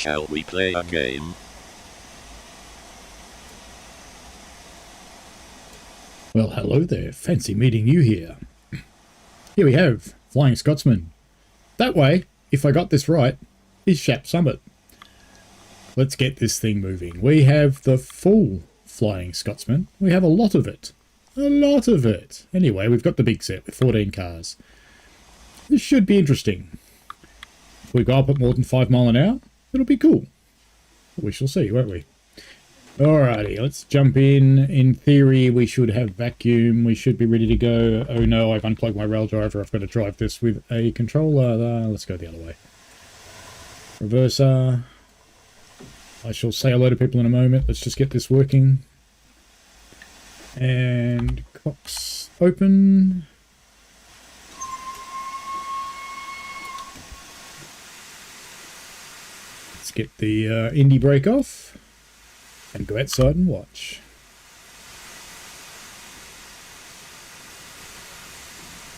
Shall we play a game? Well, hello there. Fancy meeting you here. Here we have Flying Scotsman. That way, if I got this right, is Shap Summit. Let's get this thing moving. We have the full Flying Scotsman. We have a lot of it. A lot of it. Anyway, we've got the big set with 14 cars. This should be interesting. If we go up at more than 5 miles an hour, it'll be cool. We shall see, won't we? Alrighty, let's jump in. In theory, we should have vacuum. We should be ready to go. Oh no, I've unplugged my rail driver. I've got to drive this with a controller. Let's go the other way. Reverser. I shall say hello to people in a moment. Let's just get this working. And clocks open. Let's get the indie brake off. And go outside and watch.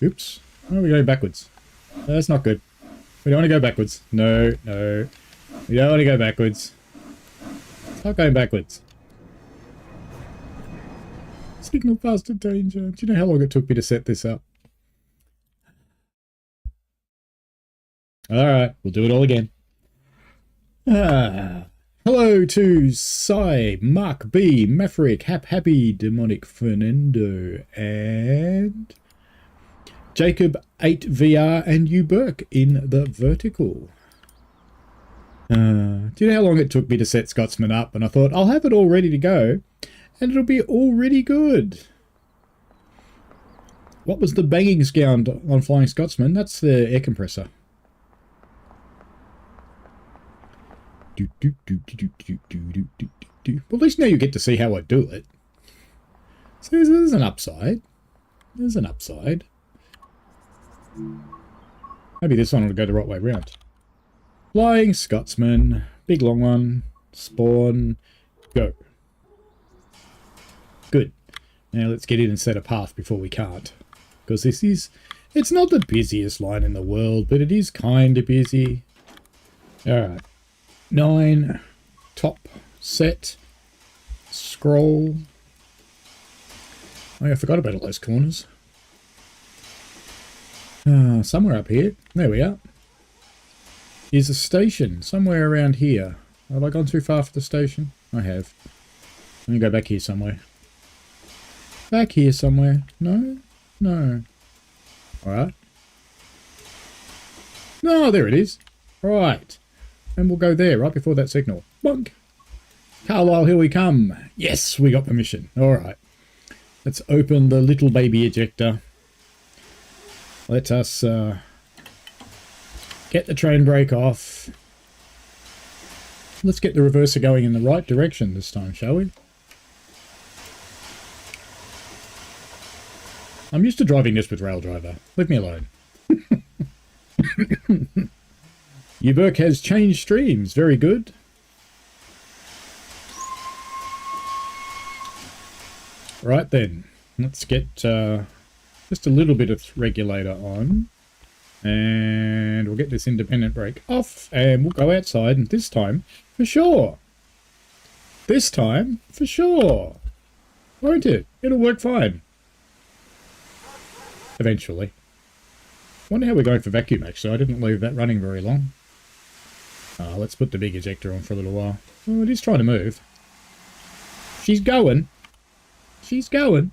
Oops. Oh, we're going backwards. That's not good. We don't want to go backwards. No, no. We don't want to go backwards. Not going backwards. Signal faster danger. Do you know how long it took me to set this up? Alright, we'll do it all again. Hello to Sai, Mark B, Maverick, Happy, Demonic Fernando, and Jacob 8VR and you Burke in the vertical. Do you know how long it took me to set Scotsman up? And I thought, I'll have it all ready to go, and it'll be already good. What was the banging sound on Flying Scotsman? That's the air compressor. Well, at least now you get to see how I do it. So there's an upside. There's an upside. Maybe this one will go the right way around. Flying Scotsman. Big long one. Spawn. Go. Good. Now let's get in and set a path before we can't. Because this is... It's not the busiest line in the world, but it is kind of busy. Alright. 9, top, set, scroll. Oh yeah, I forgot about all those corners. Somewhere up here, there we are, is a station, somewhere around here. Have I gone too far for the station? I have. Let me go back here somewhere. Back here somewhere. No? No. Alright. No, there it is. Right. And we'll go there, right before that signal. Bonk! Carlisle, here we come. Yes, we got permission. Alright. Let's open the little baby ejector. Let us get the train brake off. Let's get the reverser going in the right direction this time, shall we? I'm used to driving this with rail driver. Leave me alone. Uberk has changed streams. Very good. Right then. Let's get just a little bit of regulator on. And we'll get this independent brake off. And we'll go outside. And this time, for sure. This time, for sure. Won't it? It'll work fine. Eventually. Wonder how we're going for vacuum, actually. I didn't leave that running very long. Let's put the big ejector on for a little while. Oh, it is trying to move. She's going. She's going.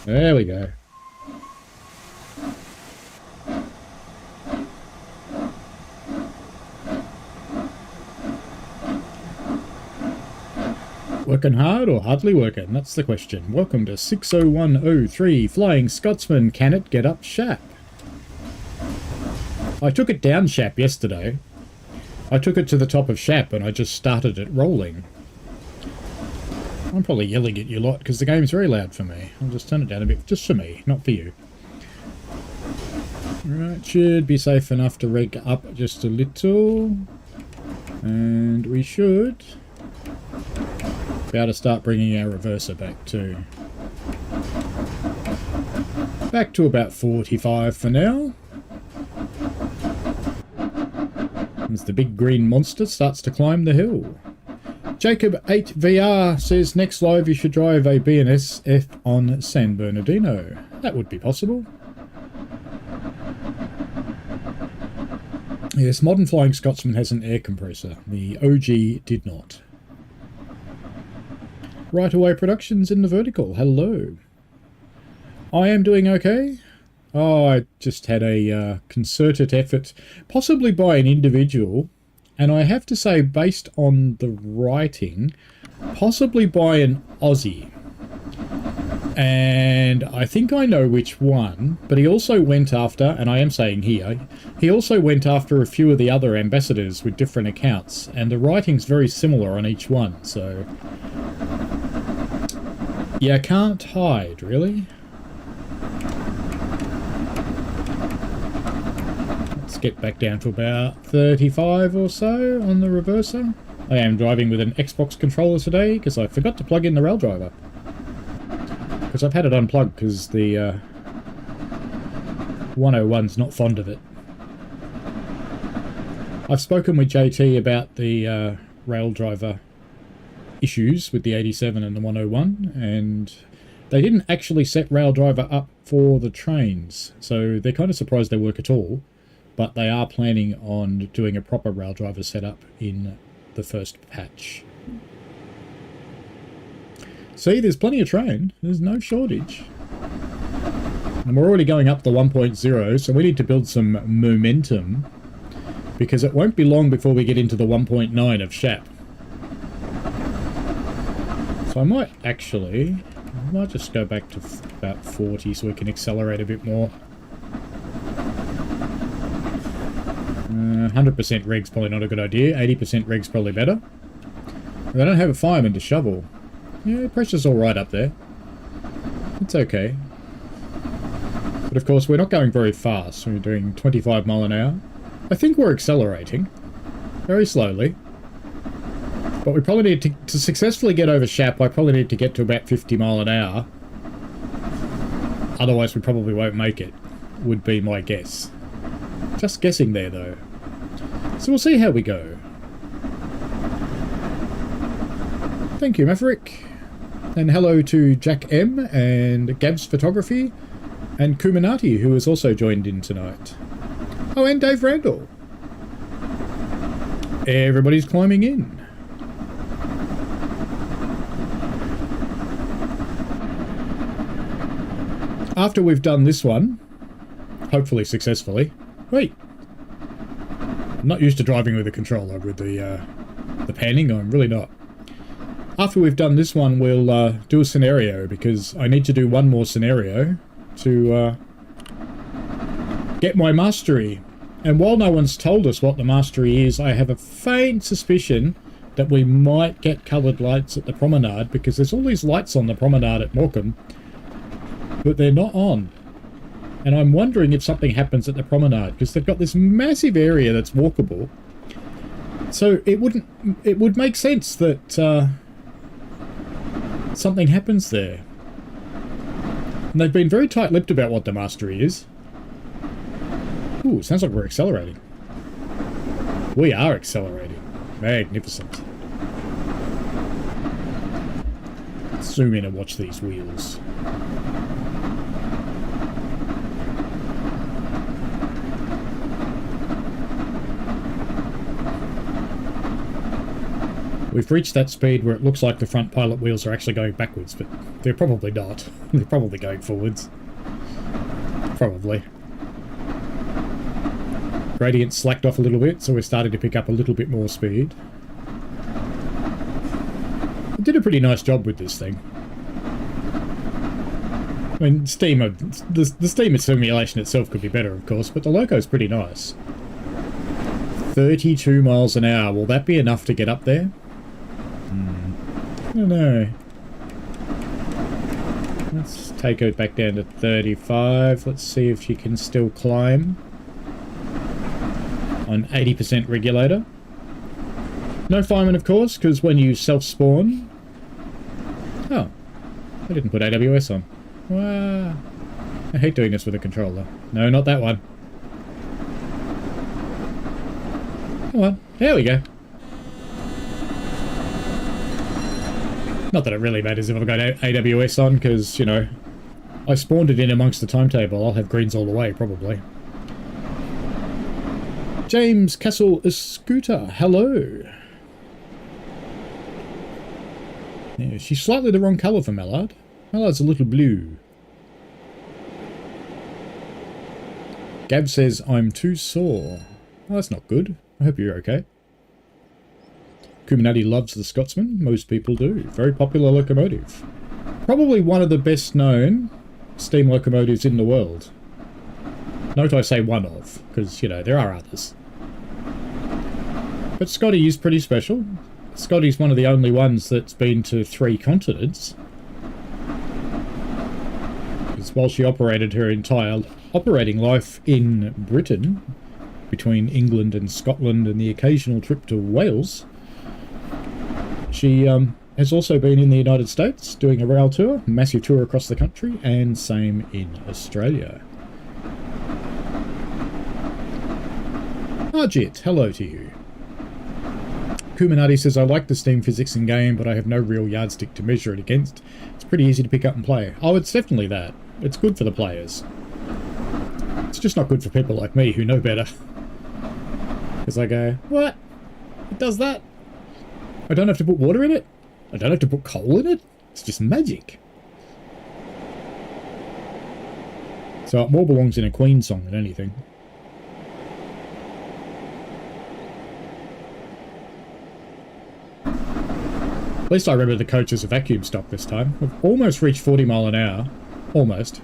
There we go. Working hard or hardly working? That's the question. Welcome to 60103 Flying Scotsman. Can it get up Shap? I took it down Shap yesterday. I took it to the top of Shap and I just started it rolling. I'm probably yelling at you a lot because the game's very loud for me. I'll just turn it down a bit, just for me, not for you. Right, should be safe enough to reg up just a little. And we should be able to start bringing our reverser back too. Back to about 45 for now. as the big green monster starts to climb the hill. Jacob 8VR says next live you should drive a BNSF on San Bernardino. That would be possible. Yes, modern Flying Scotsman has an air compressor. The OG did not. Right Away Productions in the vertical. Hello. I am doing okay. Oh, I just had a concerted effort, possibly by an individual, and I have to say, based on the writing, possibly by an Aussie. And I think I know which one, but he also went after, and I am saying here, he also went after a few of the other ambassadors with different accounts, and the writing's very similar on each one, so... yeah, can't hide, really. Let's get back down to about 35 or so on the reverser. I am driving with an Xbox controller today because I forgot to plug in the rail driver. Because I've had it unplugged because the 101's not fond of it. I've spoken with JT about the rail driver issues with the 87 and the 101, and they didn't actually set rail driver up for the trains, so they're kind of surprised they work at all, but they are planning on doing a proper rail driver setup in the first patch. See, there's plenty of train. There's no shortage. And we're already going up the 1.0, so we need to build some momentum, because it won't be long before we get into the 1.9 of Shap. So I might just go back to about 40 so we can accelerate a bit more. 100% reg's probably not a good idea. 80% reg's probably better. They don't have a fireman to shovel. Yeah, pressure's alright up there. It's okay. But of course, we're not going very fast. We're doing 25 mile an hour. I think we're accelerating. Very slowly. But we probably need to successfully get over Shap, I probably need to get to about 50 mile an hour. Otherwise we probably won't make it, would be my guess. Just guessing there though. So we'll see how we go. Thank you, Maverick. And hello to Jack M and Gab's Photography and Kuminati, who has also joined in tonight. Oh, and Dave Randall. Everybody's climbing in. After we've done this one, hopefully successfully... Wait! I'm not used to driving with a controller with the panning, I'm really not. After we've done this one, we'll do a scenario, because I need to do one more scenario to get my mastery. And while no one's told us what the mastery is, I have a faint suspicion that we might get coloured lights at the promenade, because there's all these lights on the promenade at Morecambe, but they're not on. And I'm wondering if something happens at the promenade, because they've got this massive area that's walkable. So it would make sense that something happens there. And they've been very tight-lipped about what the mastery is. Ooh, sounds like we're accelerating. We are accelerating. Magnificent. Let's zoom in and watch these wheels. We've reached that speed where it looks like the front pilot wheels are actually going backwards, but they're probably not. They're probably going forwards. Probably. Gradient slacked off a little bit, so we're starting to pick up a little bit more speed. It did a pretty nice job with this thing. I mean, the steam simulation itself could be better, of course, but the loco's pretty nice. 32 miles an hour. Will that be enough to get up there? I don't know. Let's take her back down to 35. Let's see if she can still climb on 80% regulator. No fireman, of course, because when you self-spawn... Oh, I didn't put AWS on. Wow. I hate doing this with a controller. No, not that one. Come on. There we go. Not that it really matters if I've got AWS on, because, you know, I spawned it in amongst the timetable. I'll have greens all the way, probably. James Castle Scooter, hello. Yeah, she's slightly the wrong colour for Mallard. Mallard's a little blue. Gab says, I'm too sore. Oh, that's not good. I hope you're okay. Kuminati loves the Scotsman. Most people do. Very popular locomotive. Probably one of the best known steam locomotives in the world. Note I say one of, because, you know, there are others. But Scotty is pretty special. Scotty's one of the only ones that's been to 3 continents. Because while she operated her entire operating life in Britain, between England and Scotland and the occasional trip to Wales, she has also been in the United States doing a rail tour, massive tour across the country, and same in Australia. Arjit, hello to you. Kuminati says, I like the steam physics in game, but I have no real yardstick to measure it against. It's pretty easy to pick up and play. Oh, it's definitely that. It's good for the players. It's just not good for people like me who know better. Because I go, what? It does that? I don't have to put water in it? I don't have to put coal in it? It's just magic. So it more belongs in a Queen song than anything. At least I remember the coach as a vacuum stock this time. We've almost reached 40 mile an hour. Almost.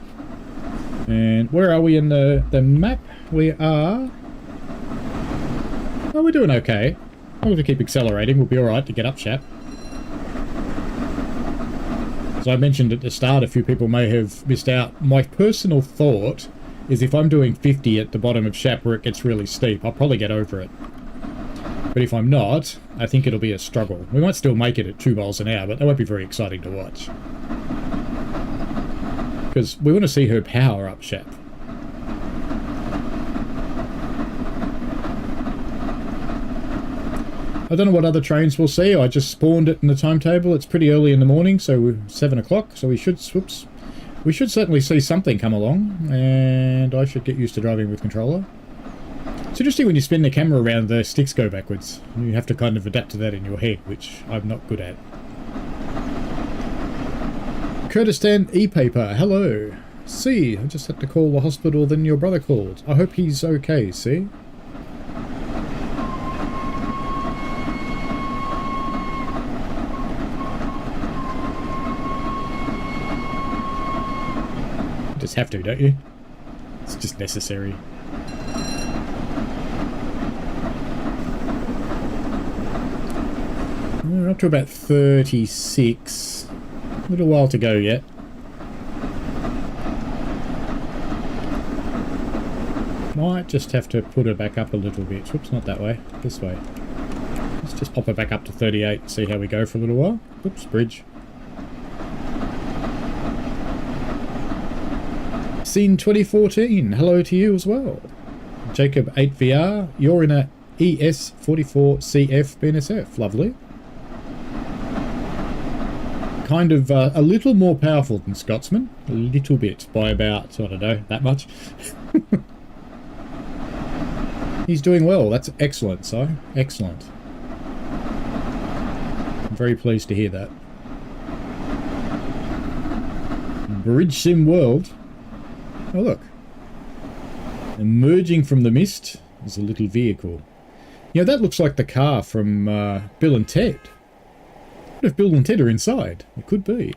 And where are we in the map? We are... Oh, we're doing okay. I'm going to keep accelerating. We'll be alright to get up, Shap. As I mentioned at the start, a few people may have missed out. My personal thought is if I'm doing 50 at the bottom of Shap where it gets really steep, I'll probably get over it. But if I'm not, I think it'll be a struggle. We might still make it at 2 miles an hour, but that won't be very exciting to watch. Because we want to see her power up, Shap. I don't know what other trains we'll see. I just spawned it in the timetable. It's pretty early in the morning, so we're 7 o'clock. So we should, whoops, we should certainly see something come along. And I should get used to driving with controller. It's interesting when you spin the camera around, the sticks go backwards. You have to kind of adapt to that in your head, which I'm not good at. Kurdistan e-paper, hello. See, I just had to call the hospital, then your brother called. I hope he's okay, see? Just have to, don't you? It's just necessary. We're up to about 36. A little while to go yet. Might just have to put her back up a little bit. Whoops, not that way. This way. Let's just pop her back up to 38 and see how we go for a little while. Oops, bridge. Scene 2014. Hello to you as well. Jacob 8VR. You're in a ES44CF BNSF. Lovely. Kind of a little more powerful than Scotsman. A little bit, by about, I don't know, that much. He's doing well. That's excellent, Si. Excellent. I'm very pleased to hear that. Bridge Sim World. Oh, look. Emerging from the mist is a little vehicle. You know, that looks like the car from Bill and Ted. What if Bill and Ted are inside? It could be.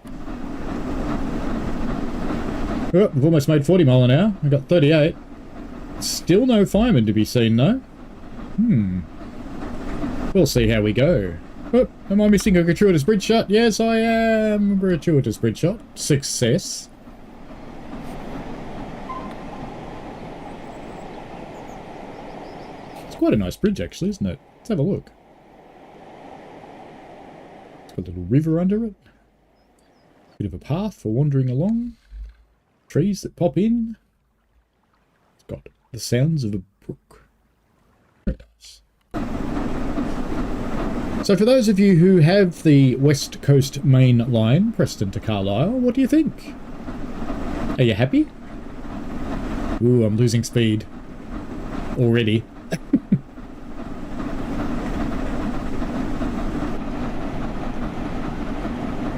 Oh, we've almost made 40 mile an hour. We've got 38. Still no firemen to be seen, though. We'll see how we go. Oh, am I missing a gratuitous bridge shot? Yes, I am. Gratuitous bridge shot. Success. It's quite a nice bridge, actually, isn't it? Let's have a look. It's got a little river under it. Bit of a path for wandering along. Trees that pop in. It's got the sounds of a brook. Very nice. So for those of you who have the West Coast main line, Preston to Carlisle, what do you think? Are you happy? Ooh, I'm losing speed already.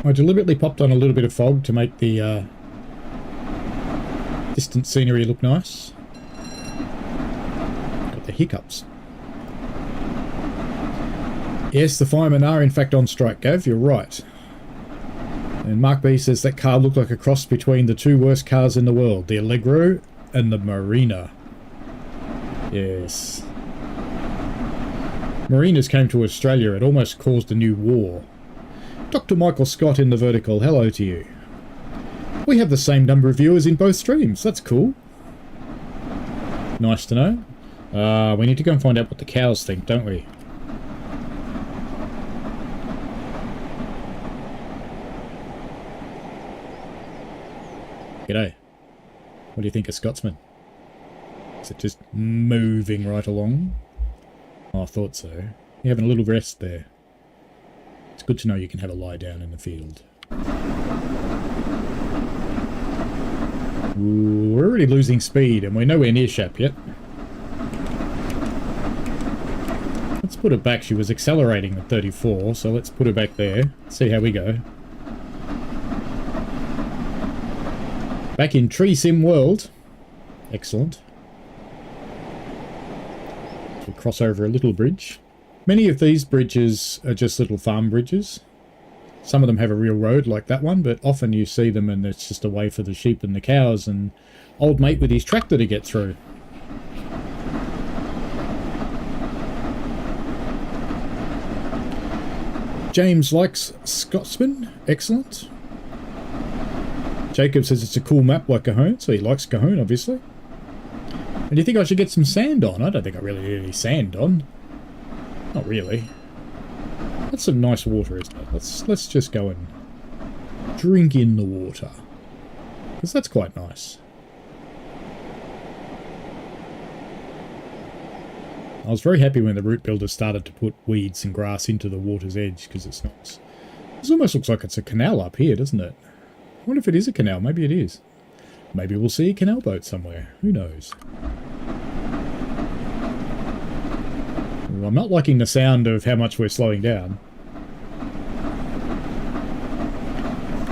I deliberately popped on a little bit of fog to make the distant scenery look nice. Got the hiccups. Yes, the firemen are in fact on strike, Gav, you're right. And Mark B says that car looked like a cross between the two worst cars in the world, the Allegro and the Marina. Yes. Marinas came to Australia. It almost caused a new war. Dr. Michael Scott in the vertical, hello to you. We have the same number of viewers in both streams. That's cool. Nice to know. We need to go and find out what the cows think, don't we? G'day. What do you think of Scotsman? Is it just moving right along? Oh, I thought so. You're having a little rest there. It's good to know you can have a lie down in the field. Ooh, we're already losing speed and we're nowhere near Shap yet. Let's put her back. She was accelerating at 34, so let's put her back there. See how we go. Back in Tree Sim World. Excellent. We cross over a little bridge. Many of these bridges are just little farm bridges. Some of them have a real road like that one, but often you see them and it's just a way for the sheep and the cows and old mate with his tractor to get through. James likes Scotsman. Excellent. Jacob says it's a cool map like Cahoon, so he likes Cahoon, obviously. And do you think I should get some sand on? I don't think I really need any sand on. Not really. That's some nice water, isn't it? Let's just go and drink in the water. Because that's quite nice. I was very happy when the route builders started to put weeds and grass into the water's edge, because it's nice. This almost looks like it's a canal up here, doesn't it? I wonder if it is a canal. Maybe it is. Maybe we'll see a canal boat somewhere. Who knows? Well, I'm not liking the sound of how much we're slowing down.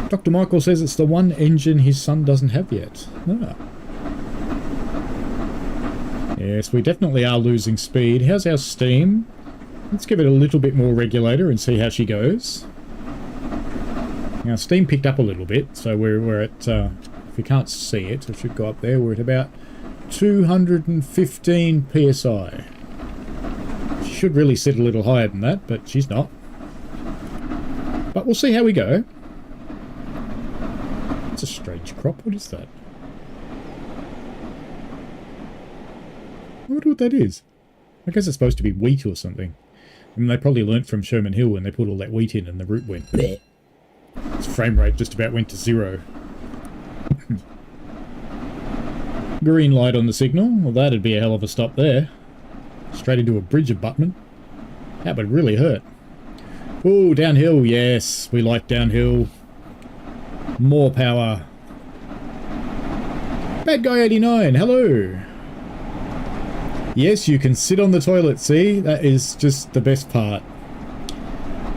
Dr. Michael says it's the one engine his son doesn't have yet. Ah. Yes, we definitely are losing speed. How's our steam? Let's give it a little bit more regulator and see how she goes. Now, steam picked up a little bit, so we're at, if you can't see it, it should go up there, we're at about 215 psi. She should really sit a little higher than that, but she's not. But we'll see how we go. It's a strange crop. What is that? I wonder what that is. I guess it's supposed to be wheat or something. I mean, they probably learnt from Sherman Hill when they put all that wheat in and the root went bleh. Its frame rate just about went to 0. Green light on the signal. Well, that'd be a hell of a stop there. Straight into a bridge abutment. That would really hurt. Oh, downhill. Yes, we like downhill. More power. Bad guy 89. Hello. Yes, you can sit on the toilet. See, that is just the best part.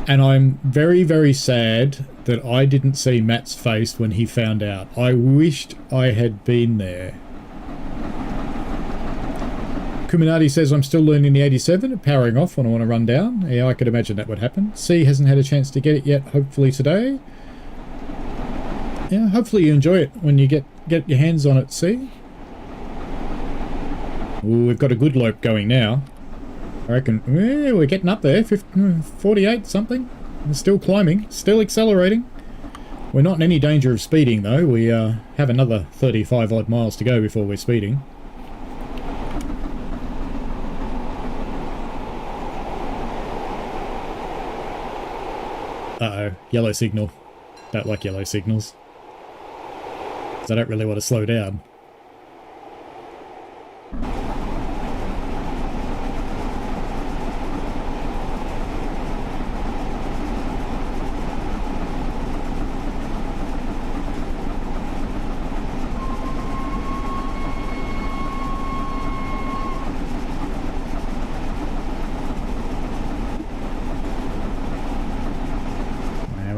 And I'm very, very sad that I didn't see Matt's face when he found out. I wished I had been there. Kuminati says I'm still learning the 87, powering off when I want to run down. Yeah, I could imagine that would happen. C hasn't had a chance to get it yet, hopefully today. Yeah, hopefully you enjoy it when you get your hands on it, C. Ooh, we've got a good lope going now. I reckon, yeah, we're getting up there, 48 something. We're still climbing, still accelerating. We're not in any danger of speeding though. We have another 35 odd miles to go before we're speeding. Uh-oh, yellow signal. Don't like yellow signals. Because I don't really want to slow down.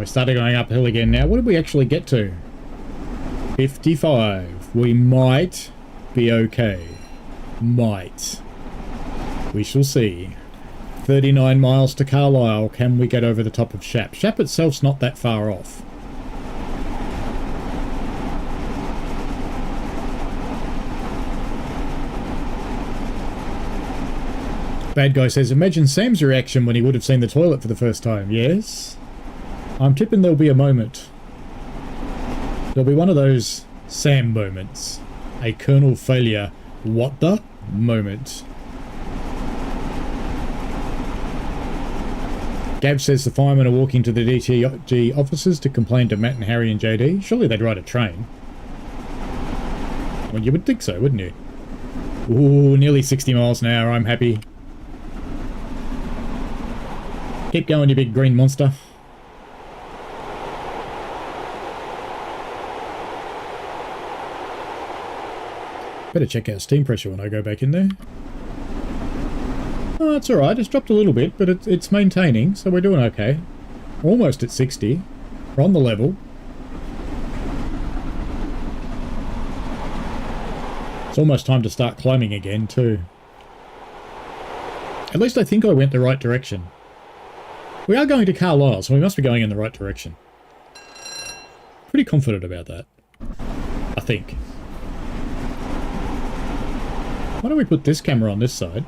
started going uphill again now. What did we actually get to? 55. We might be okay. Might. We shall see. 39 miles to Carlisle. Can we get over the top of Shap? Shap itself's not that far off. Bad guy says, imagine Sam's reaction when he would have seen the toilet for the first time. Yes. I'm tipping there'll be a moment. There'll be one of those Sam moments. A Colonel failure. What the? Moment. Gab says the firemen are walking to the DTG offices to complain to Matt and Harry and JD. Surely they'd ride a train. Well, you would think so, wouldn't you? Ooh, nearly 60 miles an hour. I'm happy. Keep going, you big green monster. Better check out steam pressure when I go back in there. Oh, it's alright. It's dropped a little bit, but it's maintaining, so we're doing okay. Almost at 60. We're on the level. It's almost time to start climbing again, too. At least I think I went the right direction. We are going to Carlisle, so we must be going in the right direction. Pretty confident about that. I think. Why don't we put this camera on this side?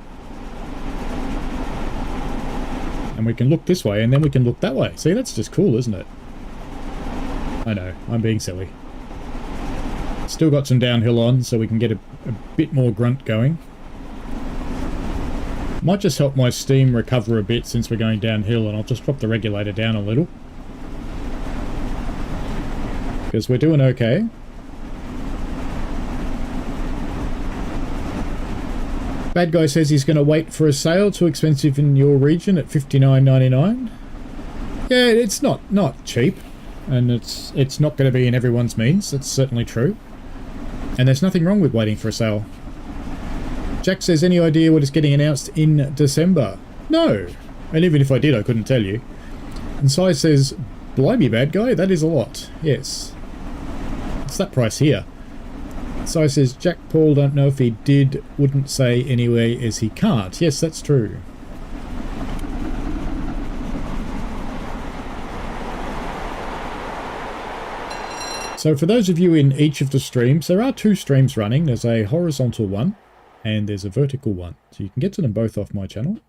And we can look this way, and then we can look that way. See, that's just cool, isn't it? I know, I'm being silly. Still got some downhill on, so we can get a bit more grunt going. Might just help my steam recover a bit since we're going downhill, and I'll just drop the regulator down a little. Because we're doing okay. Bad guy says he's going to wait for a sale. Too expensive in your region at $59.99. Yeah, it's not cheap, and it's not going to be in everyone's means. That's certainly true. And there's nothing wrong with waiting for a sale. Jack says, any idea what is getting announced in December? No. And even if I did, I couldn't tell you. And Sai says, blimey, bad guy, that is a lot. Yes. It's that price here. Sai says, Jack Paul don't know if he did, wouldn't say anyway as he can't. Yes, that's true. So for those of you in each of the streams, there are two streams running. There's a horizontal one. And there's a vertical one. So you can get to them both off my channel.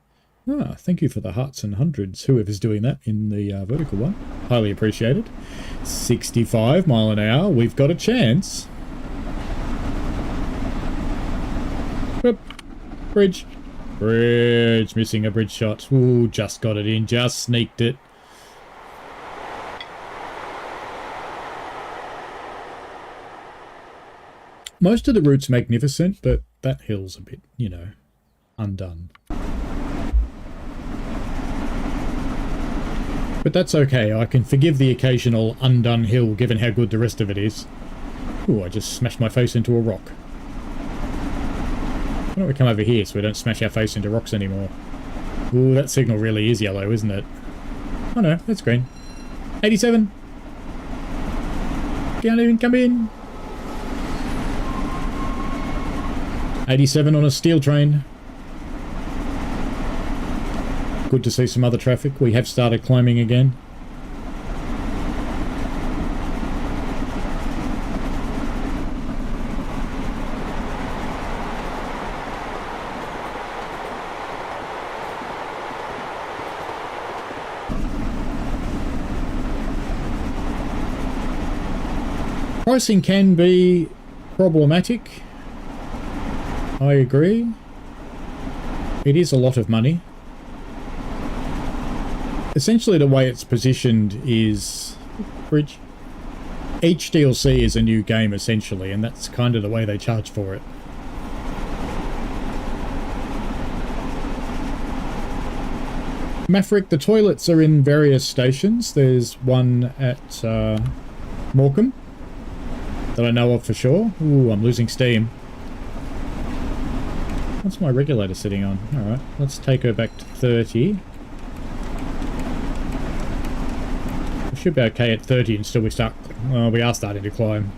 Ah, thank you for the hearts and hundreds, whoever's doing that in the vertical one. Highly appreciated. 65 mile an hour. We've got a chance. Whoop. Bridge. Bridge. Missing a bridge shot. Ooh, just got it in. Just sneaked it. Most of the route's magnificent, but that hill's a bit, you know, undone. But that's okay. I can forgive the occasional undone hill, given how good the rest of it is. Ooh, I just smashed my face into a rock. Why don't we come over here so we don't smash our face into rocks anymore? Ooh, that signal really is yellow, isn't it? Oh no, that's green. 87! Can't even come in! 87 on a steel train. Good to see some other traffic. We have started climbing again. Pricing can be problematic. I agree. It is a lot of money. Essentially the way it's positioned is... Bridge. Each DLC is a new game essentially, and that's kind of the way they charge for it. Maverick, the toilets are in various stations. There's one at Morecambe that I know of for sure. Ooh, I'm losing steam. What's my regulator sitting on? Alright, let's take her back to 30. should be okay at 30 and still we are starting to climb.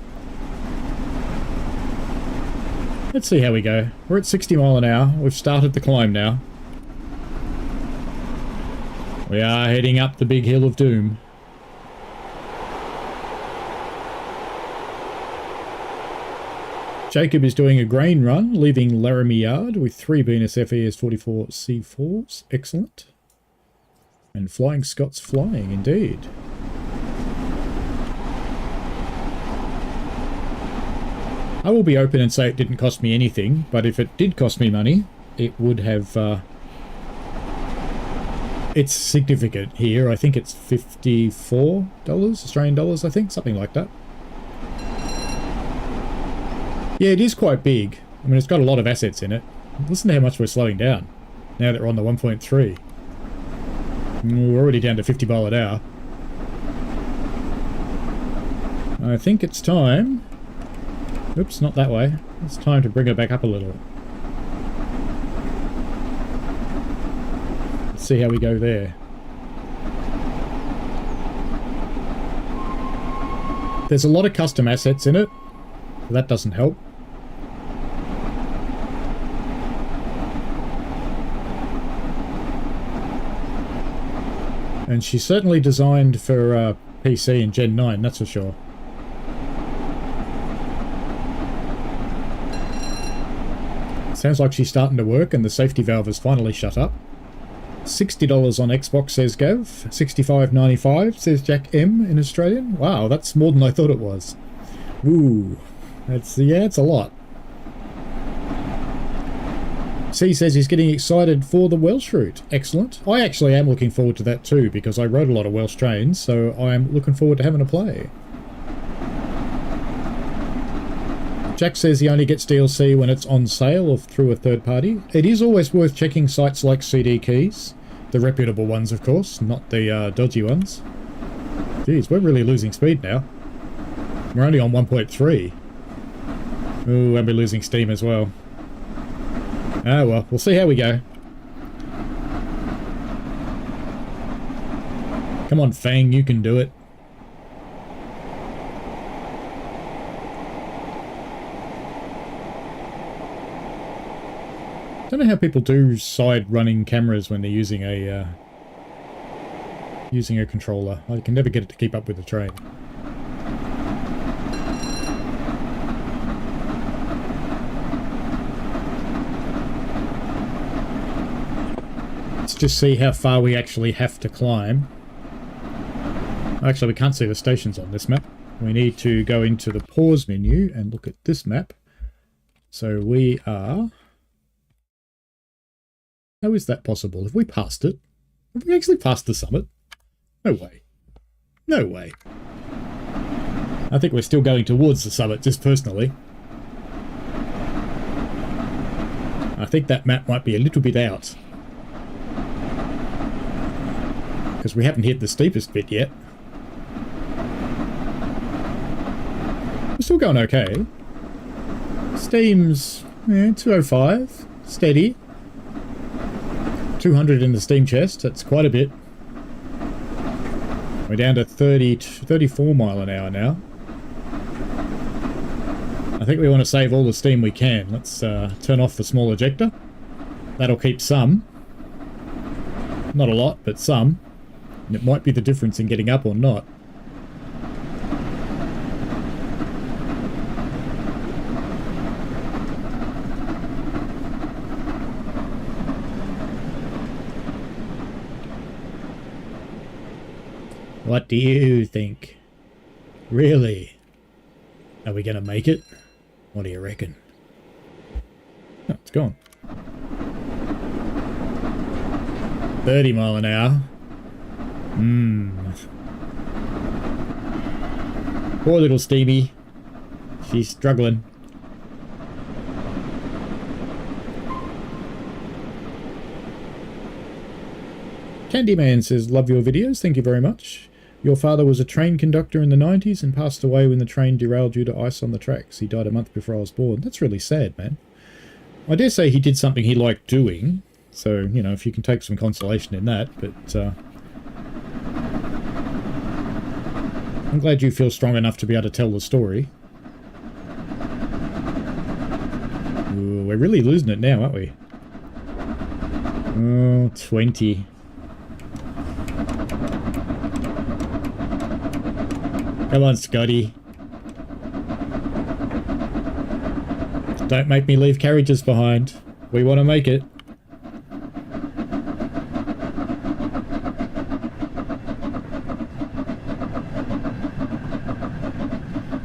Let's see how we go. We're at 60 mile an hour. We've started the climb now. We are heading up the big hill of doom. Jacob is doing a grain run, leaving Laramie Yard with 3 BNSF ES-44 C4s. Excellent. And Flying Scots flying, indeed. I will be open and say it didn't cost me anything, but if it did cost me money, it would have... it's significant here. I think it's $54 Australian dollars, I think, something like that. Yeah, it is quite big. I mean, it's got a lot of assets in it. Listen to how much we're slowing down now that we're on the 1.3. We're already down to 50 mile an hour. I think it's time... Oops, not that way. It's time to bring it back up a little. Let's see how we go there. There's a lot of custom assets in it. That doesn't help. And she's certainly designed for PC and Gen 9, that's for sure. Sounds like she's starting to work and the safety valve has finally shut up. $60 on Xbox, says Gav. $65.95, says Jack M in Australian. Wow, that's more than I thought it was. Ooh, yeah, it's a lot. C says he's getting excited for the Welsh route. Excellent. I actually am looking forward to that too, because I rode a lot of Welsh trains, so I'm looking forward to having a play. Jack says he only gets DLC when it's on sale or through a third party. It is always worth checking sites like CD Keys. The reputable ones, of course, not the dodgy ones. Geez, we're really losing speed now. We're only on 1.3. Ooh, and we're losing steam as well. Ah, well, we'll see how we go. Come on, Fang, you can do it. Don't know how people do side-running cameras when they're using a controller. I can never get it to keep up with the train. Let's just see how far we actually have to climb. Actually, we can't see the stations on this map. We need to go into the pause menu and look at this map. So we are... How is that possible? Have we passed it? Have we actually passed the summit? No way. No way. I think we're still going towards the summit, just personally. I think that map might be a little bit out. Because we haven't hit the steepest bit yet. We're still going okay. Steam's 205. Steady. 200 in the steam chest. That's quite a bit. We're down to 34 mile an hour now. I think we want to save all the steam we can. Let's turn off the small ejector. That'll keep some. Not a lot, but some. And it might be the difference in getting up or not. What do you think? Really? Are we going to make it? What do you reckon? Oh, it's gone. 30 mile an hour. Poor little Stevie. She's struggling. Candyman says, love your videos. Thank you very much. Your father was a train conductor in the 90s and passed away when the train derailed due to ice on the tracks. He died a month before I was born. That's really sad, man. I dare say he did something he liked doing. So, you know, if you can take some consolation in that. But, I'm glad you feel strong enough to be able to tell the story. Ooh, we're really losing it now, aren't we? Oh, 20. Come on, Scotty. Don't make me leave carriages behind. We want to make it.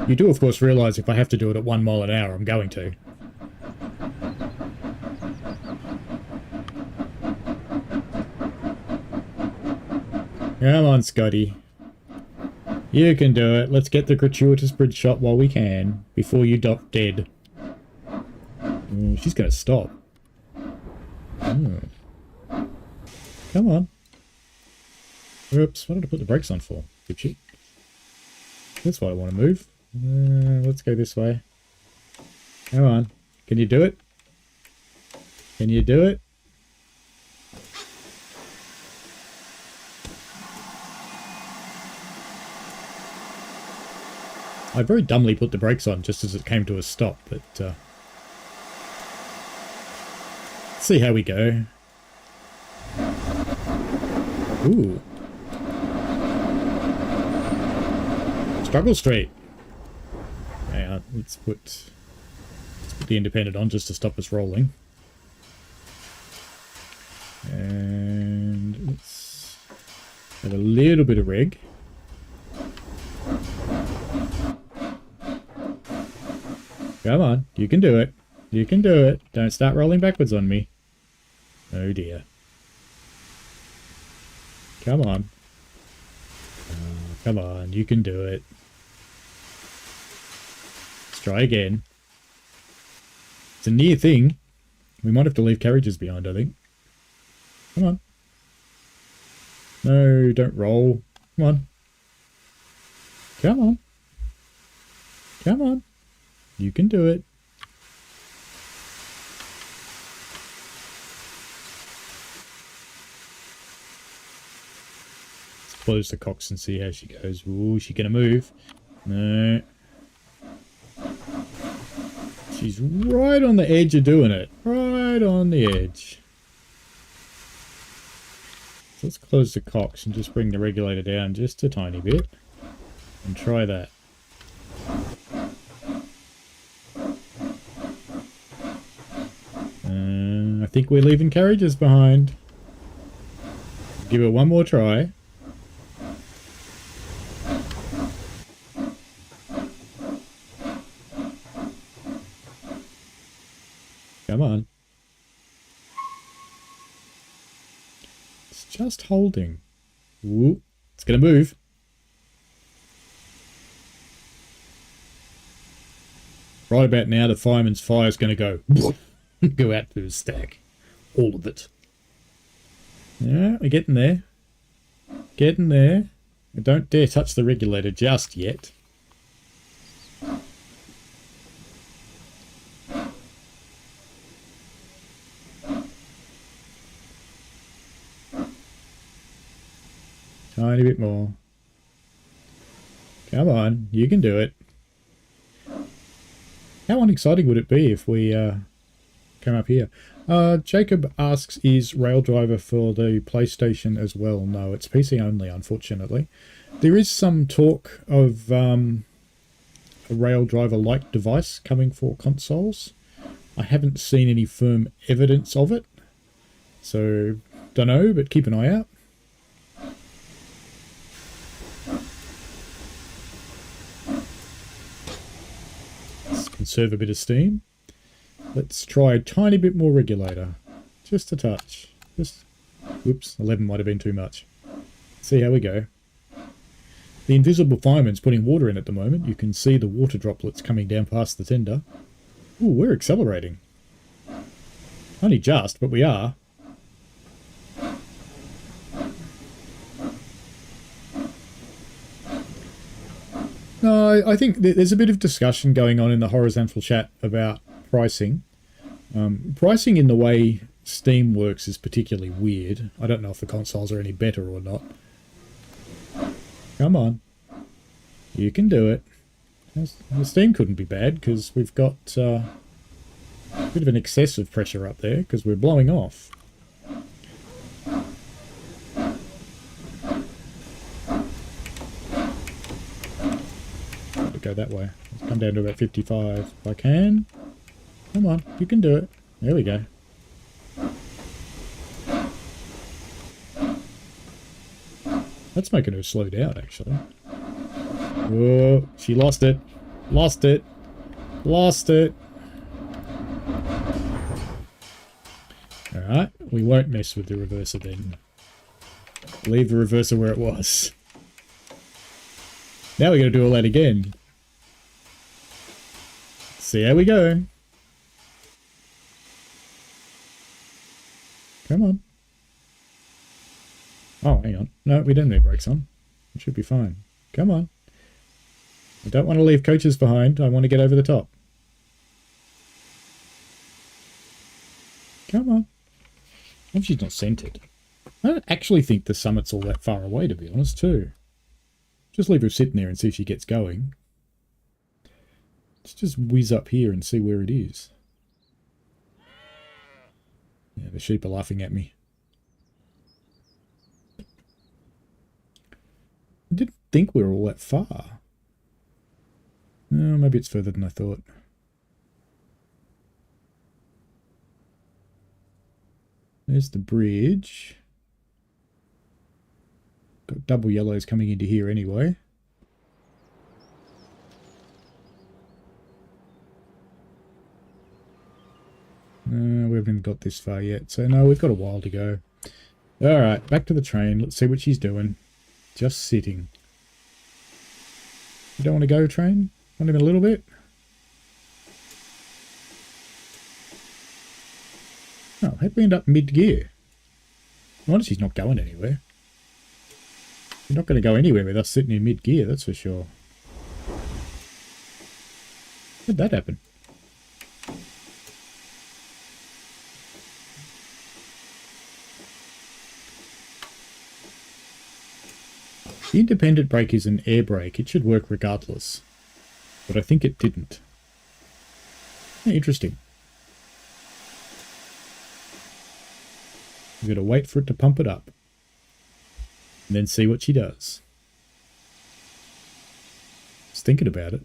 You do, of course, realise if I have to do it at 1 mile an hour, I'm going to. Come on, Scotty. You can do it. Let's get the gratuitous bridge shot while we can, before you drop dead. She's going to stop. Oh. Come on. Oops, what did I put the brakes on for? Good shit. That's why I want to move. Let's go this way. Come on. Can you do it? Can you do it? I very dumbly put the brakes on just as it came to a stop, but let's see how we go. Ooh. Struggle Street. Hang on, let's put the independent on just to stop us rolling. And let's have a little bit of reg. Come on, you can do it. You can do it. Don't start rolling backwards on me. Oh dear. Come on. Oh, come on, you can do it. Let's try again. It's a near thing. We might have to leave carriages behind, I think. Come on. No, don't roll. Come on. Come on. Come on. You can do it. Let's close the cocks and see how she goes. Ooh, she gonna move? No. She's right on the edge of doing it. Right on the edge. So let's close the cocks and just bring the regulator down just a tiny bit. And try that. I think we're leaving carriages behind. Give it one more try. Come on. It's just holding. Ooh, it's going to move. Right about now, the fireman's fire is going to go. Go out through the stack. All of it. Yeah, we're getting there. Getting there. Don't dare touch the regulator just yet. Tiny bit more. Come on, you can do it. How unexciting would it be if we come up here? Jacob asks, is Rail Driver for the PlayStation as well? No, it's PC only, unfortunately. There is some talk of a Rail Driver-like device coming for consoles. I haven't seen any firm evidence of it, so don't know, but keep an eye out. Let's conserve a bit of steam. Let's try a tiny bit more regulator. Just a touch. Just, whoops, 11 might have been too much. See how we go. The invisible fireman's putting water in at the moment. You can see the water droplets coming down past the tender. Ooh, we're accelerating. Only just, but we are. No, I think there's a bit of discussion going on in the horizontal chat about pricing. Pricing in the way Steam works is particularly weird. I don't know if the consoles are any better or not. Come on. You can do it. The steam couldn't be bad because we've got a bit of an excessive pressure up there because we're blowing off. Go that way. Let's come down to about 55 if I can. Come on, you can do it. There we go. That's making her slow down, actually. Whoa, she lost it. Lost it. Lost it. Alright, we won't mess with the reverser then. Leave the reverser where it was. Now we're going to do all that again. See how we go. Come on. Oh, hang on. No, we don't need brakes on. It should be fine. Come on. I don't want to leave coaches behind. I want to get over the top. Come on. And she's not centered. I don't actually think the summit's all that far away, to be honest, too. Just leave her sitting there and see if she gets going. Let's just whiz up here and see where it is. Yeah, the sheep are laughing at me. I didn't think we were all that far. Oh, maybe it's further than I thought. There's the bridge. Got double yellows coming into here anyway. We haven't even got this far yet, so no, we've got a while to go. Alright, back to the train. Let's see what she's doing. Just sitting. You don't want to go, train? Not even a little bit? Oh, how'd we end up mid-gear? Well, she's not going anywhere. You're not going to go anywhere with us sitting in mid-gear, that's for sure. How'd that happen? The independent brake is an air brake. It should work regardless. But I think it didn't. Interesting. We've got to wait for it to pump it up. And then see what she does. Just thinking about it.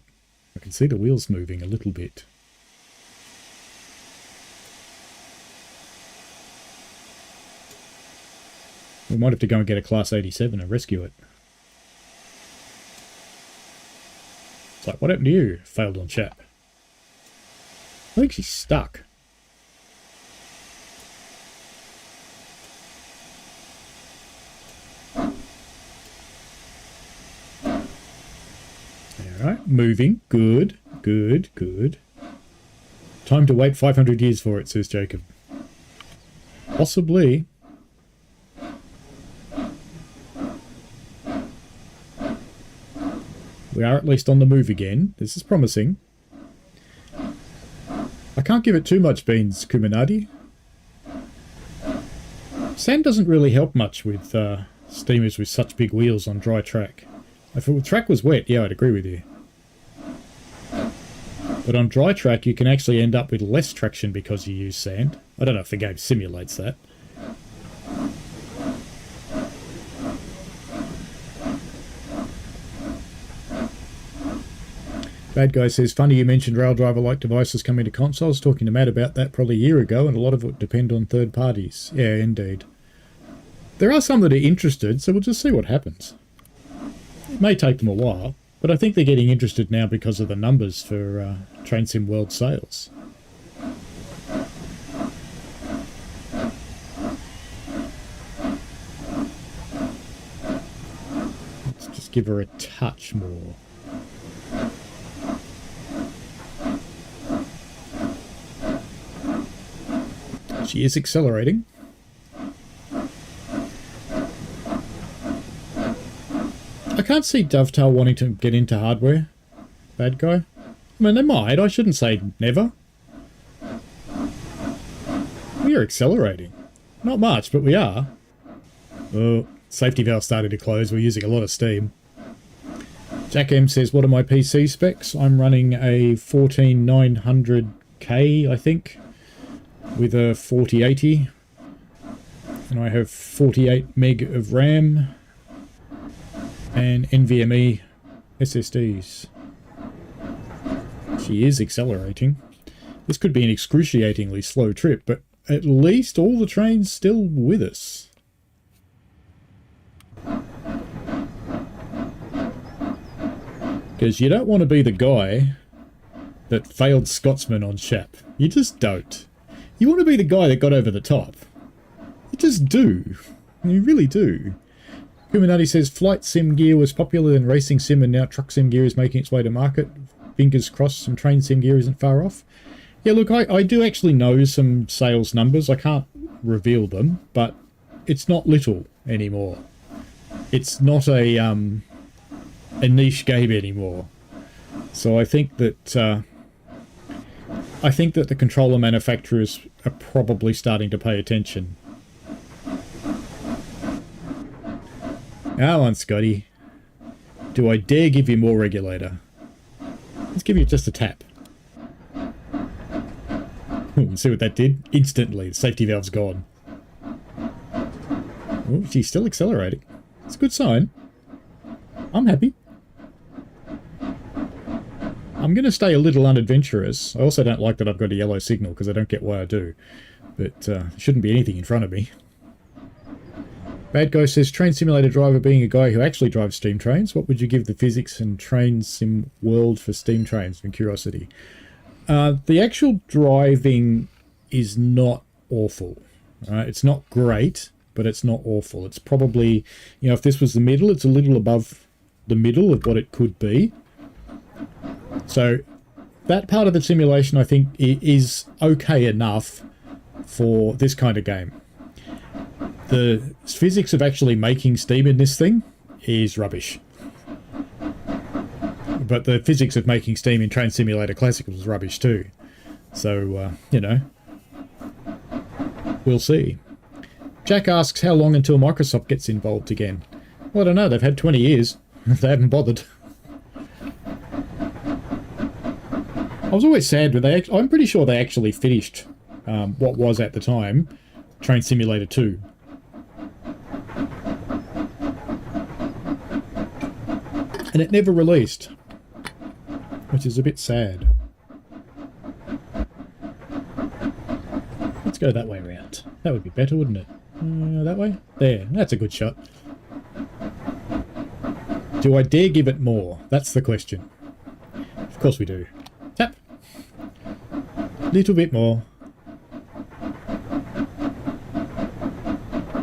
I can see the wheels moving a little bit. We might have to go and get a Class 87 and rescue it. It's like, what happened to you? Failed on Shap. I think she's stuck. Alright, moving. Good, good, good. Time to wait 500 years for it, says Jacob. Possibly. We are at least on the move again. This is promising. I can't give it too much beans, Kuminati. Sand doesn't really help much with steamers with such big wheels on dry track. If the track was wet, yeah, I'd agree with you. But on dry track, you can actually end up with less traction because you use sand. I don't know if the game simulates that. Bad Guy says, funny you mentioned Raildriver-like devices coming to consoles. Talking to Matt about that probably a year ago, and a lot of it depend on third parties. Yeah, indeed. There are some that are interested, so we'll just see what happens. It may take them a while, but I think they're getting interested now because of the numbers for Train Sim World sales. Let's just give her a touch more. She is accelerating. I can't see Dovetail wanting to get into hardware. Bad Guy. I mean, they might. I shouldn't say never. We are accelerating. Not much, but we are. Oh, safety valve started to close. We're using a lot of steam. Jack M says, what are my PC specs? I'm running a 14900K, I think, with a 4080. And I have 48 meg of RAM and NVMe SSDs. She is accelerating. This could be an excruciatingly slow trip, but at least all the trains still with us. Because you don't want to be the guy that failed Scotsman on Shap. You just don't. You want to be the guy that got over the top. You just do. You really do. Kuminati says, flight sim gear was popular in racing sim and now truck sim gear is making its way to market. Fingers crossed some train sim gear isn't far off. Yeah, look, I do actually know some sales numbers. I can't reveal them, but it's not little anymore. It's not a niche game anymore. So I think that the controller manufacturers are probably starting to pay attention. Come on, Scotty. Do I dare give you more regulator? Let's give you just a tap. See what that did? Instantly, the safety valve's gone. Oh, she's still accelerating. It's a good sign. I'm happy. I'm going to stay a little unadventurous. I also don't like that I've got a yellow signal because I don't get why I do. But there shouldn't be anything in front of me. Bad Guy says, train simulator driver being a guy who actually drives steam trains, what would you give the physics and train sim world for steam trains from curiosity? The actual driving is not awful. It's not great, but it's not awful. It's probably, you know, if this was the middle, it's a little above the middle of what it could be. So that part of the simulation, I think, is okay enough for this kind of game. The physics of actually making steam in this thing is rubbish. But the physics of making steam in Train Simulator Classic was rubbish too. So, you know, we'll see. Jack asks, how long until Microsoft gets involved again? Well, I don't know. They've had 20 years. They haven't bothered. I was always sad when they... I'm pretty sure they actually finished what was at the time Train Simulator 2. And it never released, which is a bit sad. Let's go that way around. That would be better, wouldn't it? That way? There, that's a good shot. Do I dare give it more? That's the question. Of course we do. Tap. Little bit more.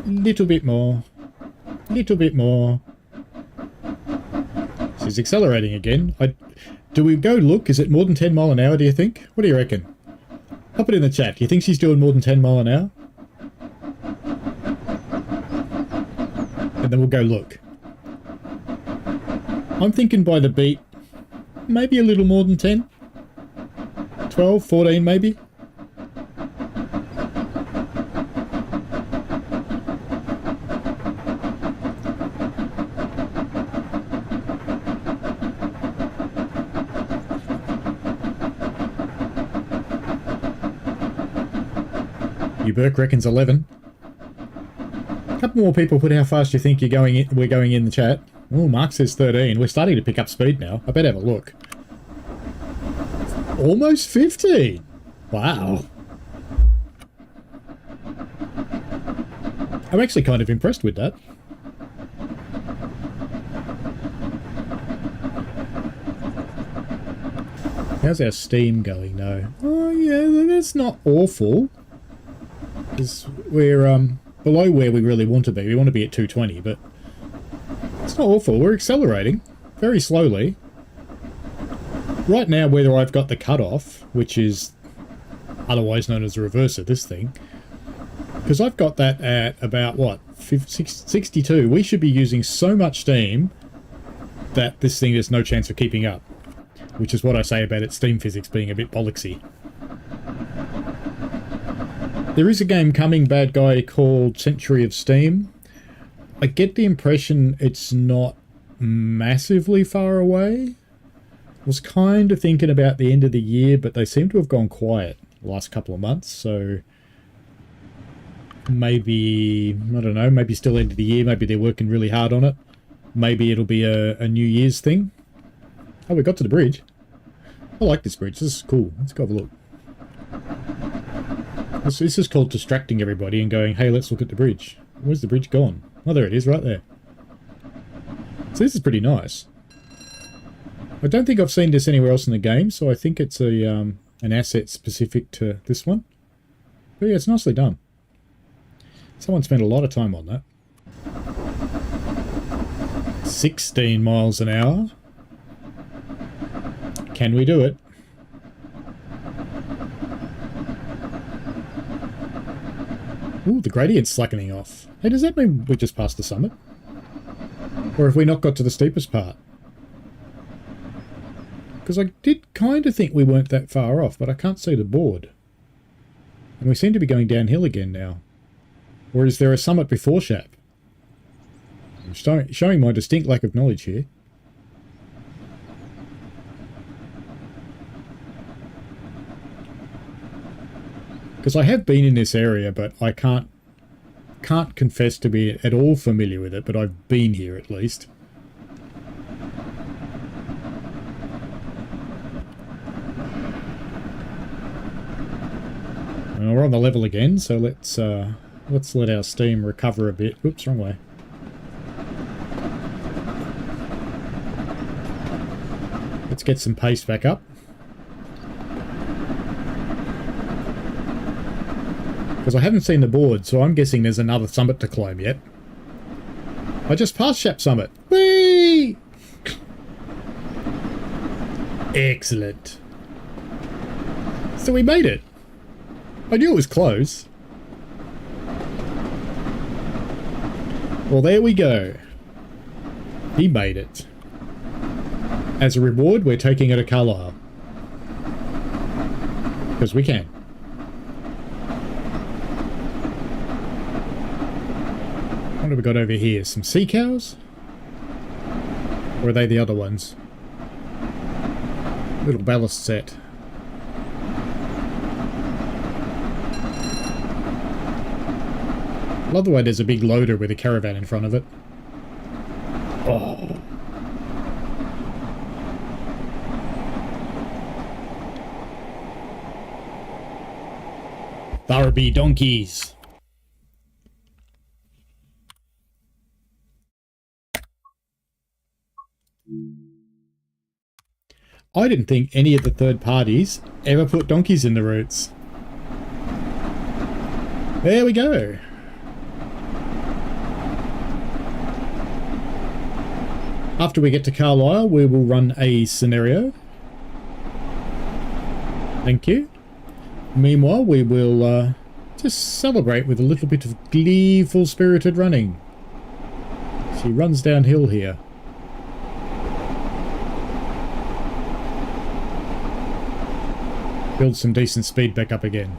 Little bit more. Little bit more. She's accelerating again. Do we go look? Is it more than 10 mile an hour, do you think? What do you reckon? Pop it in the chat. Do you think she's doing more than 10 mile an hour? And then we'll go look. I'm thinking by the beat, maybe a little more than 10. 12, 14 maybe. Burke reckons 11. A couple more people put how fast you think we're going in the chat. Oh, Mark says 13. We're starting to pick up speed now. I better have a look. Almost 15. Wow. I'm actually kind of impressed with that. How's our steam going though? Oh yeah, that's not awful. We're below where we really want to be. We want to be at 220, but it's not awful. We're accelerating very slowly. Right now, whether I've got the cutoff, which is otherwise known as the reverse of this thing, because I've got that at about, what, 62. We should be using so much steam that this thing has no chance of keeping up, which is what I say about its steam physics being a bit bollocksy. There is a game coming, Bad Guy, called Century of Steam. I get the impression it's not massively far away. I was kind of thinking about the end of the year, but they seem to have gone quiet the last couple of months, so maybe, I don't know, maybe still end of the year, maybe they're working really hard on it. Maybe it'll be a New Year's thing. Oh, we got to the bridge. I like this bridge. This is cool. Let's go have a look. This is called distracting everybody and going, hey, let's look at the bridge. Where's the bridge gone? Oh, there it is, right there. So this is pretty nice. I don't think I've seen this anywhere else in the game, so I think it's a an asset specific to this one. But yeah, it's nicely done. Someone spent a lot of time on that. 16 miles an hour. Can we do it? Ooh, the gradient's slackening off. Hey, does that mean we just passed the summit? Or have we not got to the steepest part? Because I did kind of think we weren't that far off, but I can't see the board. And we seem to be going downhill again now. Or is there a summit before Shap? I'm showing my distinct lack of knowledge here. Because I have been in this area, but I can't confess to be at all familiar with it, but I've been here at least. Well, we're on the level again, so let's let our steam recover a bit. Oops, wrong way. Let's get some pace back up. Because I haven't seen the board, so I'm guessing there's another summit to climb yet. I just passed Shap Summit. Whee! Excellent. So we made it. I knew it was close. Well, there we go. He made it. As a reward, we're taking it to Carlisle. Because we can. What have we got over here? Some sea cows? Or are they the other ones? Little ballast set. Love the way there's a big loader with a caravan in front of it. Oh. There be donkeys. I didn't think any of the third parties ever put donkeys in the routes. There we go. After we get to Carlisle, we will run a scenario. Thank you. Meanwhile, we will just celebrate with a little bit of gleeful spirited running. She runs downhill here. Build some decent speed back up again.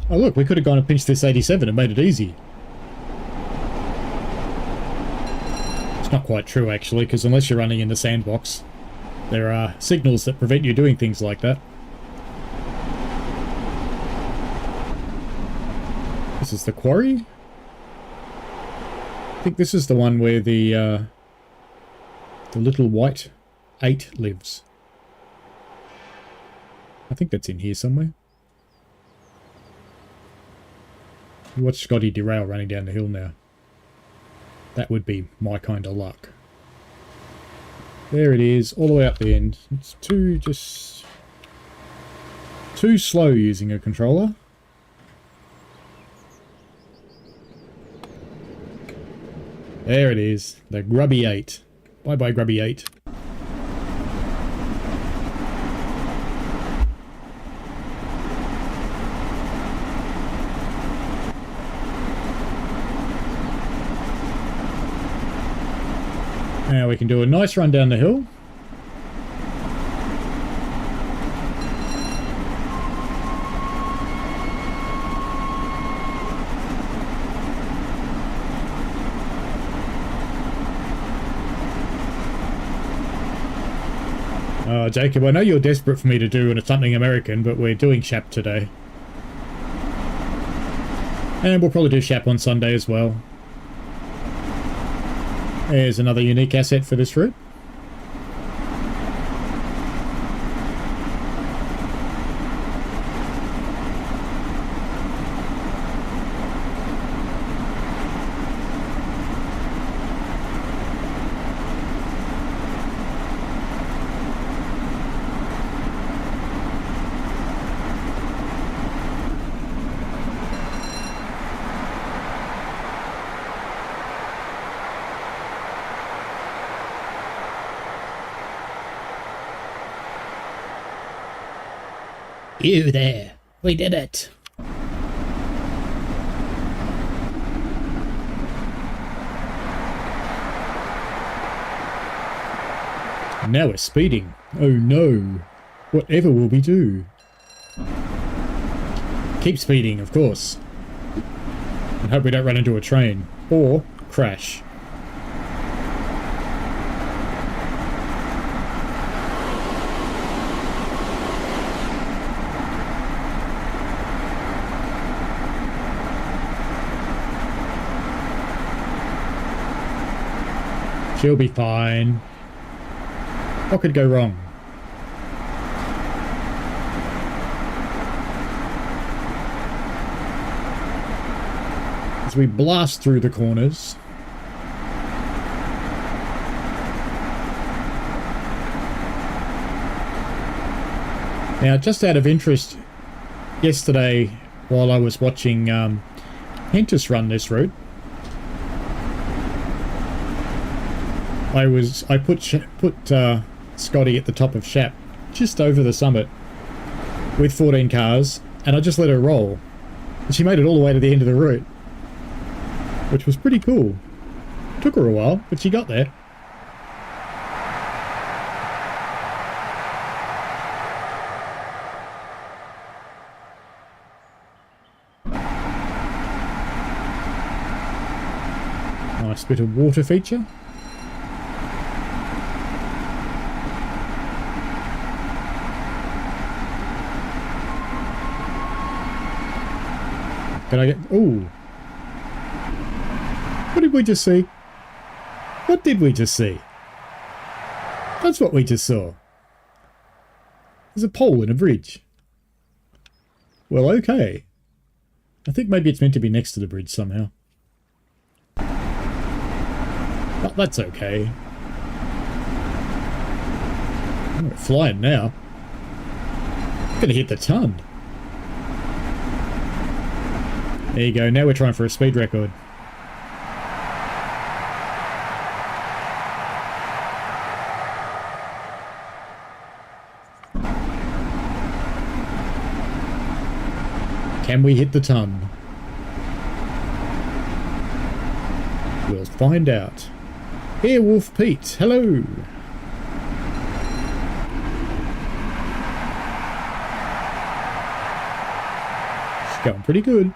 Oh look, we could have gone and pinched this 87 and made it easy. It's not quite true actually, because unless you're running in the sandbox, there are signals that prevent you doing things like that. This is the quarry? I think this is the one where the little white 8 lives. I think that's in here somewhere. You watch Scotty derail running down the hill now. That would be my kind of luck. There it is, all the way up the end. It's just too slow using a controller. There it is, the grubby 8. Bye bye grubby 8. Now we can do a nice run down the hill. Jacob, I know you're desperate for me to do something American, but we're doing Shap today. And we'll probably do Shap on Sunday as well. There's another unique asset for this route. You there. We did it. Now we're speeding. Oh no. Whatever will we do? Keep speeding, of course. And hope we don't run into a train. Or crash. She'll be fine. What could go wrong? As we blast through the corners. Now, just out of interest, yesterday while I was watching Hentus run this route, I put Scotty at the top of Shap, just over the summit, with 14 cars, and I just let her roll. And she made it all the way to the end of the route, which was pretty cool. Took her a while, but she got there. Nice bit of water feature. Can I get... Ooh. What did we just see? What did we just see? That's what we just saw. There's a pole in a bridge. Well, okay. I think maybe it's meant to be next to the bridge somehow. But that's okay. Oh, we're flying now. Gonna hit the ton. There you go, now we're trying for a speed record. Can we hit the ton? We'll find out. Here, Wolf Pete, hello! It's going pretty good.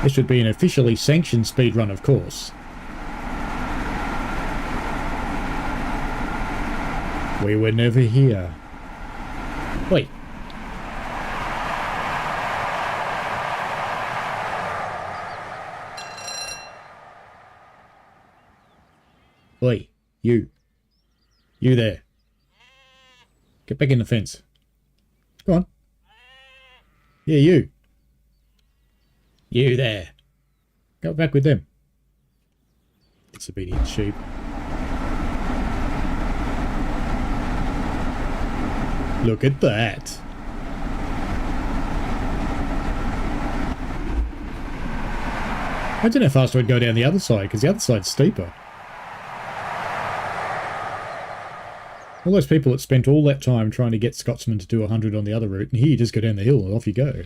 This would be an officially sanctioned speed run, of course. We were never here. Wait. Oi, you. You there. Get back in the fence. Go on. Yeah, you. You there. Go back with them. Disobedient sheep. Look at that. Imagine how fast I'd go down the other side, because the other side's steeper. All those people that spent all that time trying to get Scotsman to do 100 on the other route, and here you just go down the hill and off you go.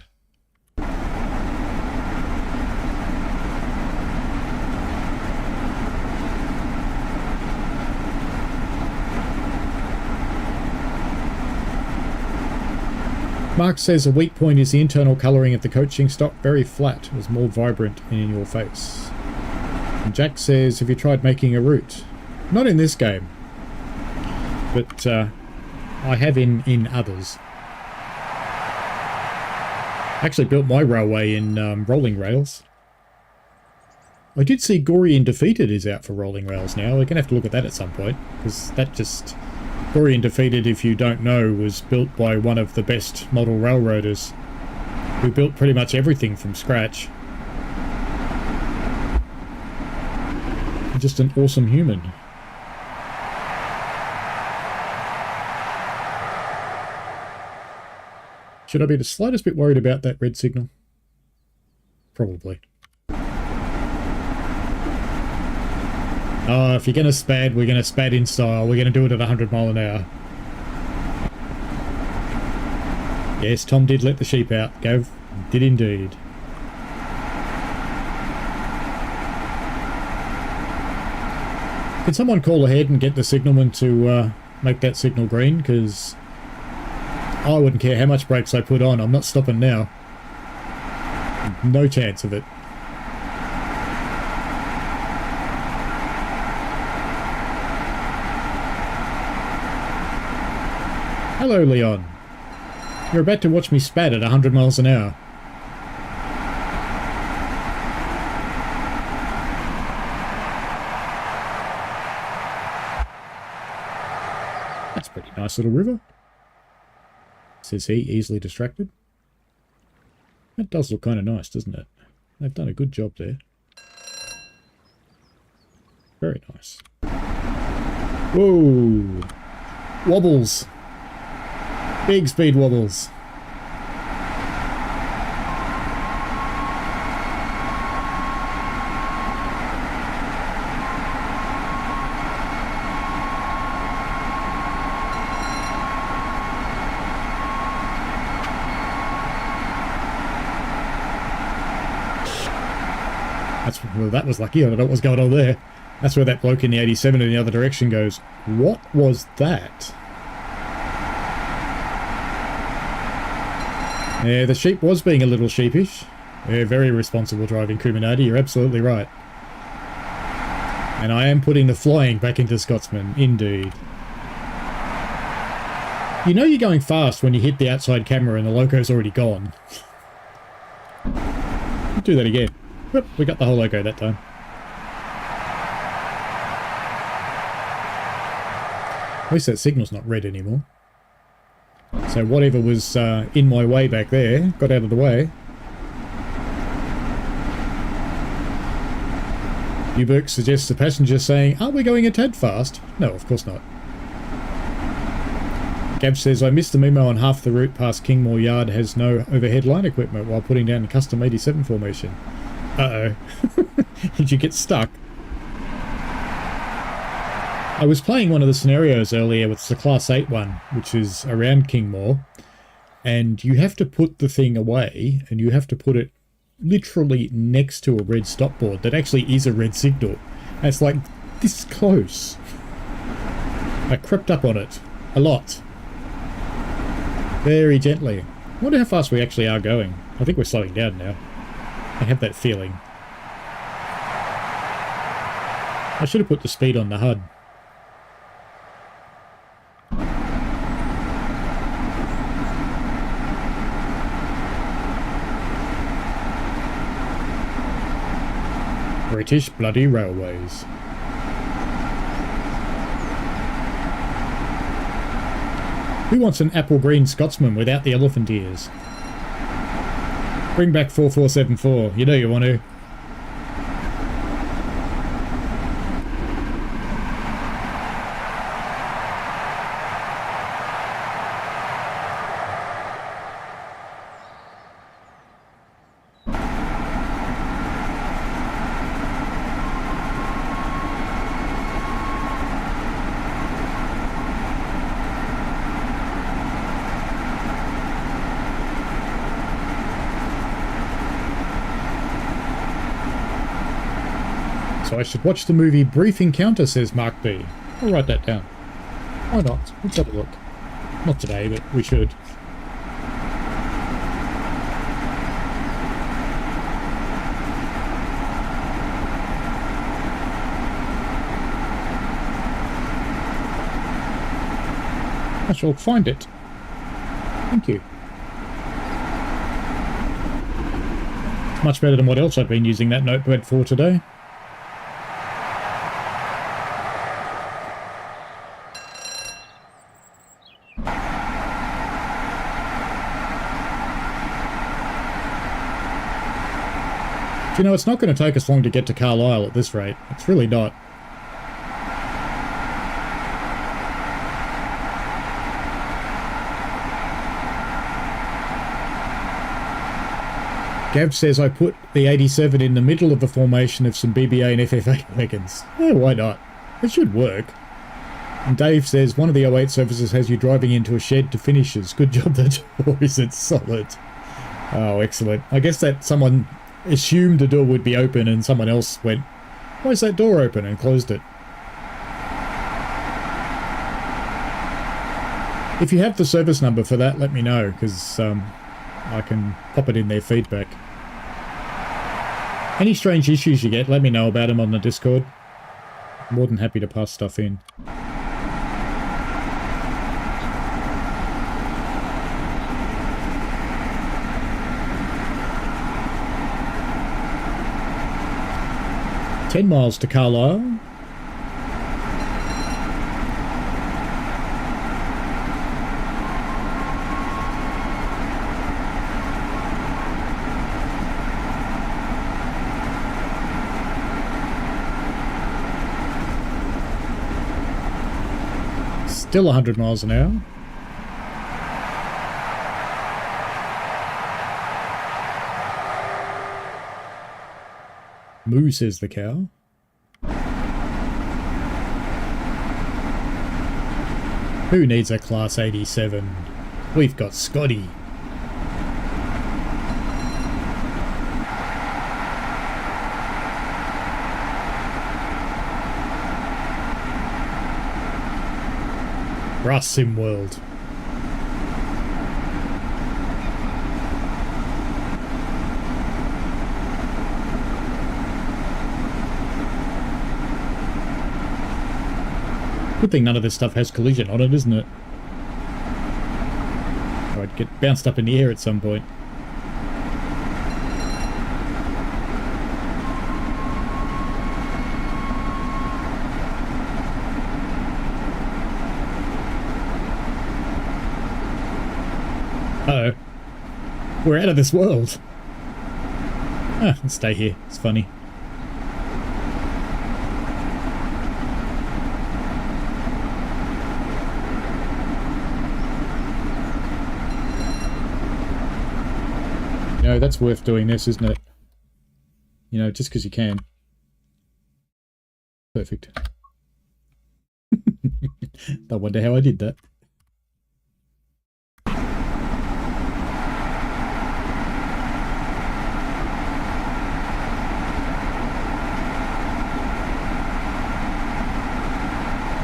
Mark says a weak point is the internal colouring of the coaching stock, very flat, it was more vibrant and in your face. And Jack says, have you tried making a route? Not in this game, but I have in others. Actually built my railway in rolling rails. I did see Gory and Defeated is out for rolling rails now. We're going to have to look at that at some point, because that just... Gory and Defeated, if you don't know, was built by one of the best model railroaders, who built pretty much everything from scratch. Just an awesome human. Should I be the slightest bit worried about that red signal? Probably. Oh, if you're going to spad, we're going to spad in style. We're going to do it at 100 mile an hour. Yes, Tom did let the sheep out, Gav. Did indeed. Can someone call ahead and get the signalman to make that signal green? Because I wouldn't care how much brakes I put on. I'm not stopping now. No chance of it. Hello, Leon. You're about to watch me spat at 100 miles an hour. That's a pretty nice little river. Says he, easily distracted. That does look kind of nice, doesn't it? They've done a good job there. Very nice. Whoa! Wobbles! Big speed wobbles. Well, that was lucky. I don't know what was going on there. That's where that bloke in the 87 in the other direction goes, what was that? Yeah, the sheep was being a little sheepish. Yeah, very responsible driving, Kuminati. You're absolutely right. And I am putting the flying back into Scotsman, indeed. You know you're going fast when you hit the outside camera and the loco's already gone. Do that again. Whoop, we got the whole logo that time. At least that signal's not red anymore. So whatever was in my way back there got out of the way. Uberk suggests the passenger saying, "Aren't we going a tad fast?" No, of course not. Gab says, I missed the memo on half the route past Kingmore Yard has no overhead line equipment while putting down a custom 87 formation. Uh-oh. Did you get stuck? I was playing one of the scenarios earlier with the Class 8 one, which is around Kingmore, and you have to put the thing away, and you have to put it literally next to a red stop board that actually is a red signal. And it's like, this close. I crept up on it. A lot. Very gently. I wonder how fast we actually are going. I think we're slowing down now. I have that feeling. I should have put the speed on the HUD. British bloody railways. Who wants an apple green Scotsman without the elephant ears? Bring back 4474. You know you want to. I should watch the movie Brief Encounter, says Mark B. I'll write that down. Why not? Let's have a look. Not today, but we should. I shall find it. Thank you. It's much better than what else I've been using that notepad for today. You know, it's not going to take us long to get to Carlisle at this rate. It's really not. Gav says I put the 87 in the middle of the formation of some BBA and FFA wagons. Yeah, why not? It should work. And Dave says one of the 08 services has you driving into a shed to finishes. Good job, the door isn't solid. Oh, excellent. I guess that someone assumed the door would be open and someone else went, why is that door open, and closed it. If you have the service number for that, let me know, because I can pop it in their feedback. Any strange issues you get, let me know about them on the Discord. I'm more than happy to pass stuff in. $10 miles to Carlisle. Still 100 miles an hour. Moo, says the cow. Who needs a Class 87? We've got Scotty. Brass Sim World. Good thing none of this stuff has collision on it, isn't it? Or I'd get bounced up in the air at some point. Uh-oh. We're out of this world. Ah, let's stay here. It's funny. You know, that's worth doing this, isn't it? You know, just because you can. Perfect. I wonder how I did that.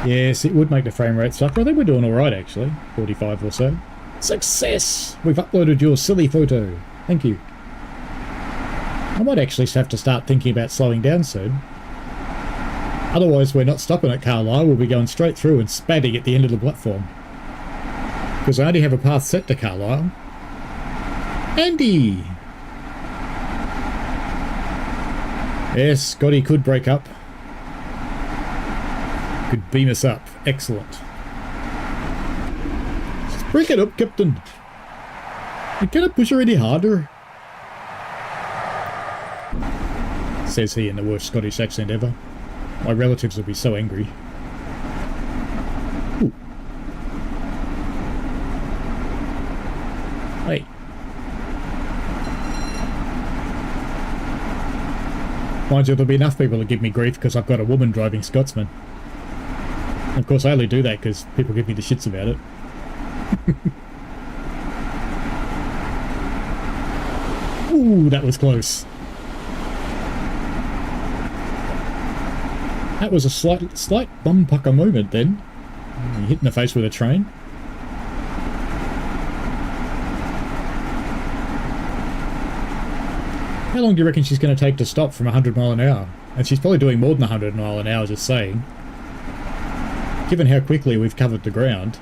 Yes, it would make the frame rate suffer. I think we're doing alright, actually. 45 or so. Success! We've uploaded your silly photo. Thank you. I might actually have to start thinking about slowing down soon. Otherwise, we're not stopping at Carlisle. We'll be going straight through and spatting at the end of the platform. Because I only have a path set to Carlisle. Andy! Yes, Scotty could break up. Could beam us up. Excellent. Just break it up, Captain. You cannot push her any harder. Says he in the worst Scottish accent ever. My relatives will be so angry. Ooh. Hey. Mind you, there'll be enough people to give me grief because I've got a woman driving Scotsman. And of course, I only do that because people give me the shits about it. Ooh, that was close. That was a slight bum-pucker moment then. You hit in the face with a train. How long do you reckon she's going to take to stop from 100 mile an hour? And she's probably doing more than 100 mile an hour, just saying. Given how quickly we've covered the ground.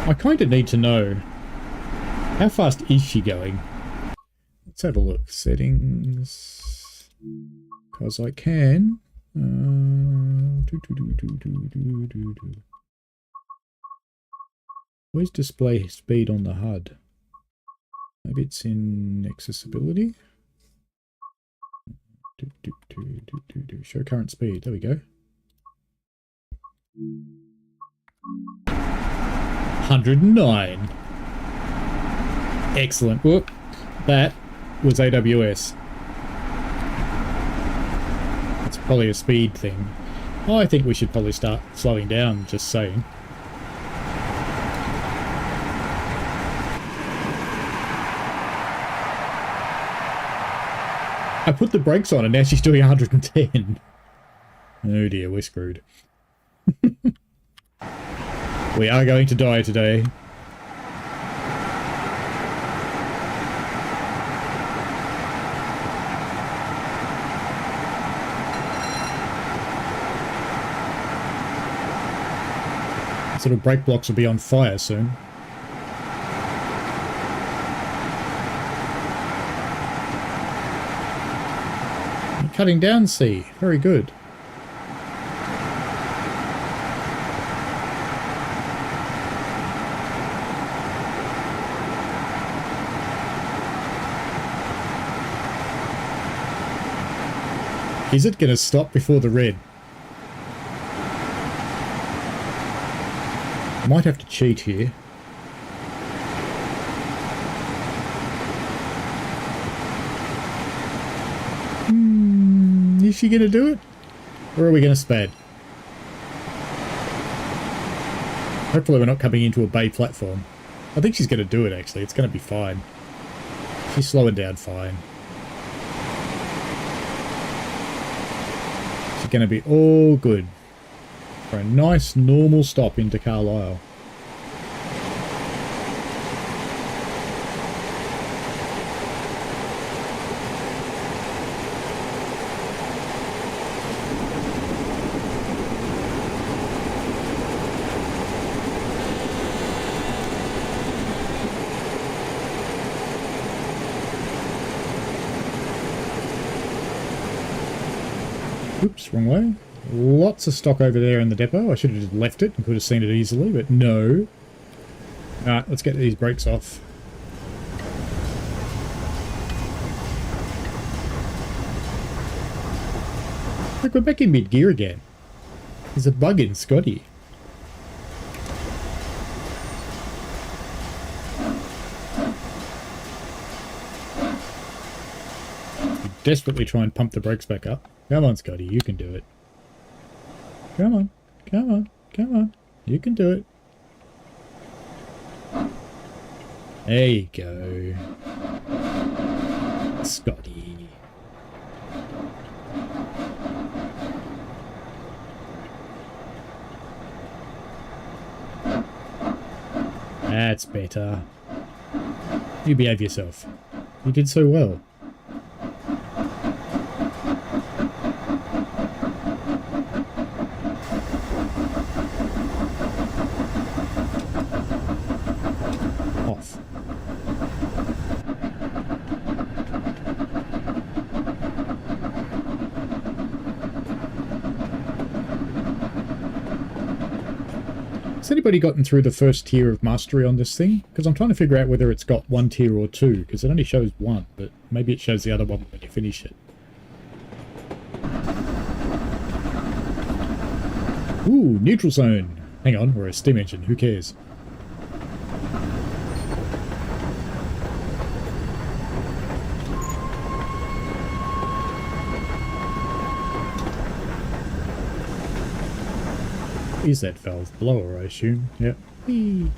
I kind of need to know, how fast is she going? Let's have a look. Settings. Because I can. Where's display speed on the HUD? Maybe it's in accessibility. Show current speed. There we go. 109. Excellent. Whoop. That was AWS. It's probably a speed thing. I think we should probably start slowing down, just saying. I put the brakes on and now she's doing 110. Oh dear, we're screwed. We are going to die today. Sort of brake blocks will be on fire soon. Cutting down C. Very good. Is it going to stop before the red? I might have to cheat here. Is she going to do it? Or are we going to spad? Hopefully we're not coming into a bay platform. I think she's going to do it actually. It's going to be fine. She's slowing down fine. She's going to be all good for a nice normal stop into Carlisle. Oops, wrong way. Lots of stock over there in the depot. I should have just left it and could have seen it easily, but no. Alright, let's get these brakes off. Look, we're back in mid-gear again. There's a bug in Scotty. We desperately try and pump the brakes back up. Come on, Scotty, you can do it. Come on, come on, come on. You can do it. There you go. Scotty. That's better. You behave yourself. You did so well. Off. Has anybody gotten through the first tier of mastery on this thing? Because I'm trying to figure out whether it's got one tier or two, because it only shows one, but maybe it shows the other one when you finish it. Ooh, neutral zone. Hang on, we're a steam engine, who cares? Is that valve blower, I assume? Yep. Whee.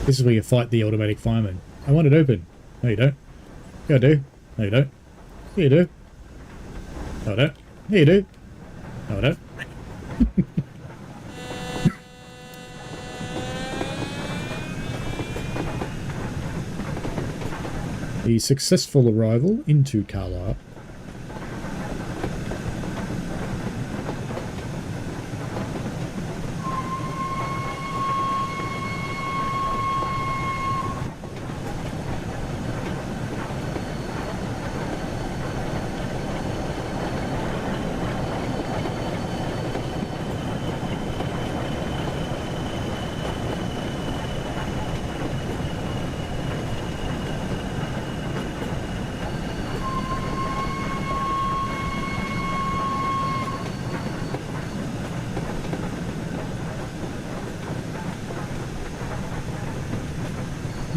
This is where you fight the automatic fireman. I want it open. No, you don't. Yeah, I do. No, you don't. Yeah, you do. No, I don't. Yeah, you do. No, I don't. The successful arrival into Carlisle.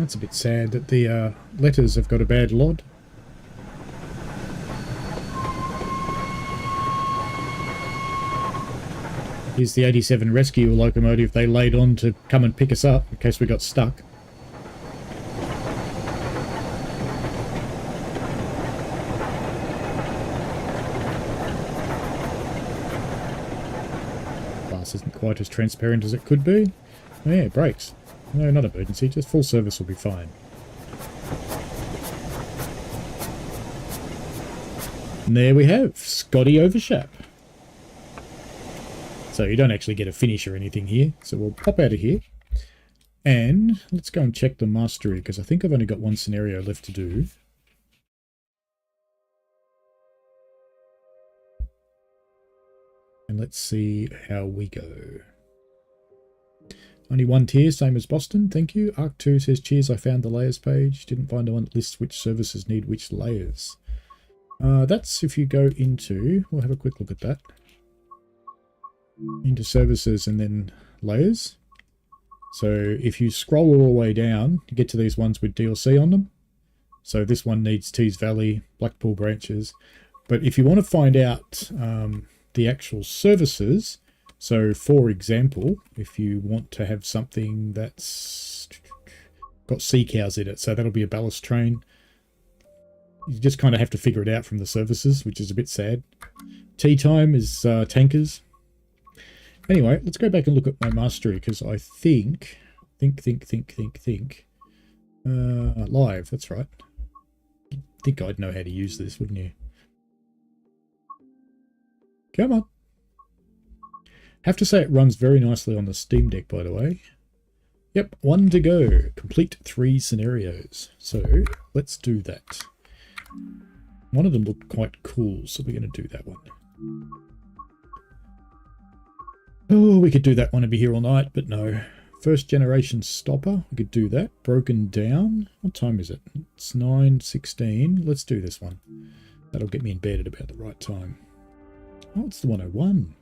That's a bit sad that the letters have got a bad lot. Here's the 87 rescue locomotive they laid on to come and pick us up in case we got stuck. Glass isn't quite as transparent as it could be. Oh yeah, brakes. No, not emergency, just full service will be fine. And there we have Scotty over Shap. So you don't actually get a finish or anything here. So we'll pop out of here. And let's go and check the mastery, because I think I've only got one scenario left to do. And let's see how we go. Only one tier, same as Boston. Thank you. Arc 2 says, cheers, I found the layers page. Didn't find the one that lists which services need which layers. That's if you go into... We'll have a quick look at that. Into services and then layers. So if you scroll all the way down, you get to these ones with DLC on them. So this one needs Tees Valley, Blackpool branches. But if you want to find out the actual services, so for example, if you want to have something that's got sea cows in it, so that'll be a ballast train, you just kind of have to figure it out from the services, which is a bit sad. Tea time is tankers. Anyway, let's go back and look at my mastery, because I think, live, that's right. You'd think I'd know how to use this, wouldn't you? Come on. Have to say it runs very nicely on the Steam Deck, by the way. Yep, 1 to go. Complete 3 scenarios. So, let's do that. One of them looked quite cool, so we're going to do that one. Oh, we could do that one and be here all night, but no. First generation stopper, we could do that. Broken down. What time is it? It's 9:16. Let's do this one. That'll get me in bed at about the right time. Oh, it's the 101.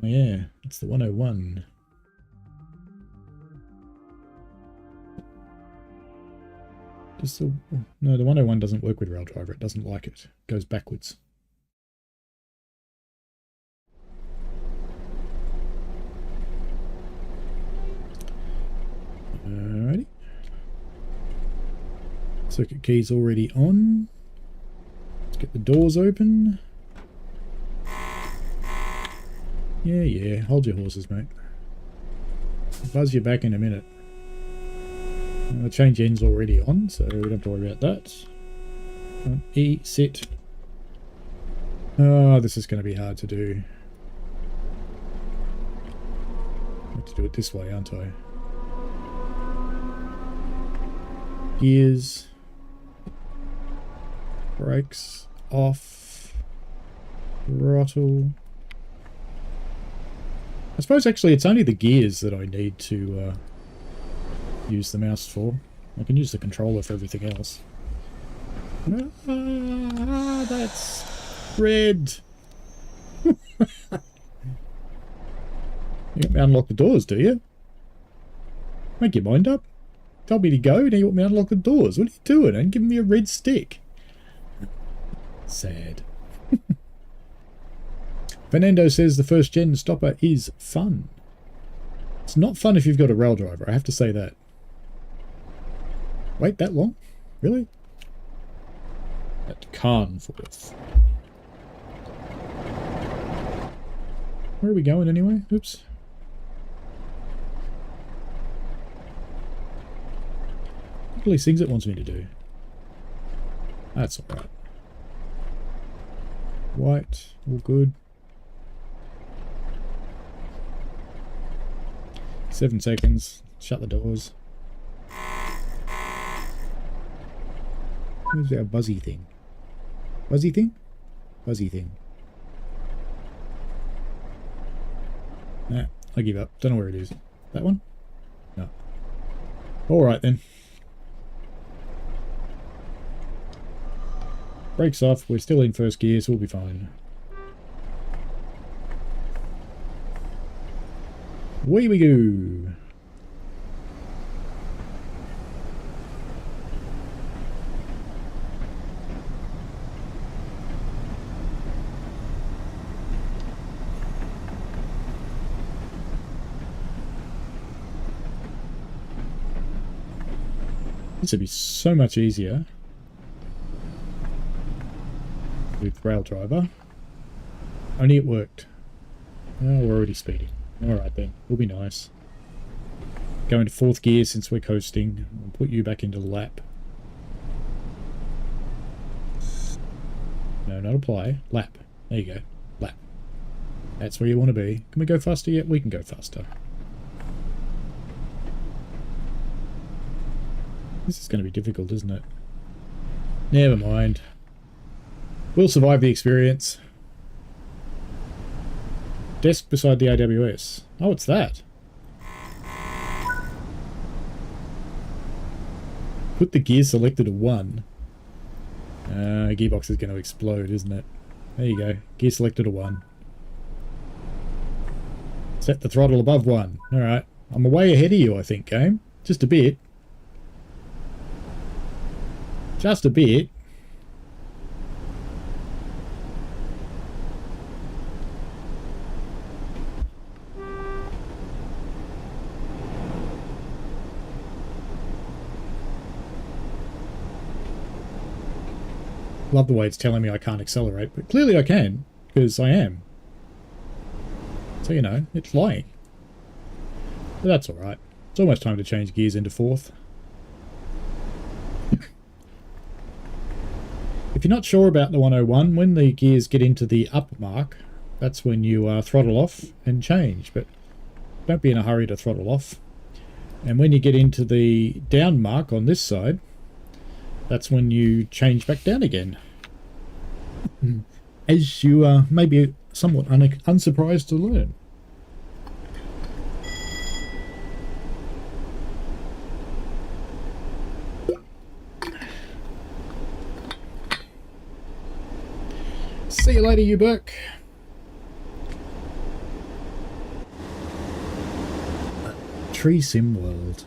Oh yeah, it's the 101. No, the 101 doesn't work with Rail Driver. It doesn't like it. It goes backwards. Alrighty. Circuit key's already on. Let's get the doors open. Yeah, hold your horses, mate. I'll buzz you back in a minute. The change end's already on, so we don't have to worry about that. E, sit. Oh, this is going to be hard to do. I have to do it this way, aren't I? Gears. Brakes off. Throttle. I suppose actually it's only the gears that I need to use the mouse for. I can use the controller for everything else. Ah, that's red. You want me to unlock the doors, do you? Make your mind up. Told me to go, now you want me to unlock the doors. What are you doing? And giving me a red stick. Sad. Fernando says the first gen stopper is fun. It's not fun if you've got a rail driver, I have to say that. Wait that long? Really? At Carnforth. Where are we going anyway? Oops. Look at all these things it wants me to do. That's alright. White, all good. 7 seconds. Shut the doors. Where's our buzzy thing? Buzzy thing? Buzzy thing. Nah, I give up. Don't know where it is. That one? No. Alright then. Brakes off. We're still in first gear, so we'll be fine. Away we go. This would be so much easier with rail driver. Only it worked. Oh, we're already speeding. Alright then, we'll be nice. Go into 4th gear since we're coasting. We'll put you back into lap. No, not apply. Lap. There you go. Lap. That's where you want to be. Can we go faster yet? We can go faster. This is going to be difficult, isn't it? Never mind. We'll survive the experience. Desk beside the AWS. Oh, what's that? Put the gear selector to 1. Gearbox is going to explode, isn't it? There you go. Gear selector to 1. Set the throttle above 1. Alright. I'm way ahead of you, I think, game. Just a bit. Just a bit. Love the way it's telling me I can't accelerate, but clearly I can, because I am. So, you know, it's lying. But that's alright. It's almost time to change gears into 4th. If you're not sure about the 101, when the gears get into the up mark, that's when you throttle off and change, but don't be in a hurry to throttle off. And when you get into the down mark on this side, that's when you change back down again. As you may be somewhat unsurprised to learn. See you later, you Burke. Tree Sim World.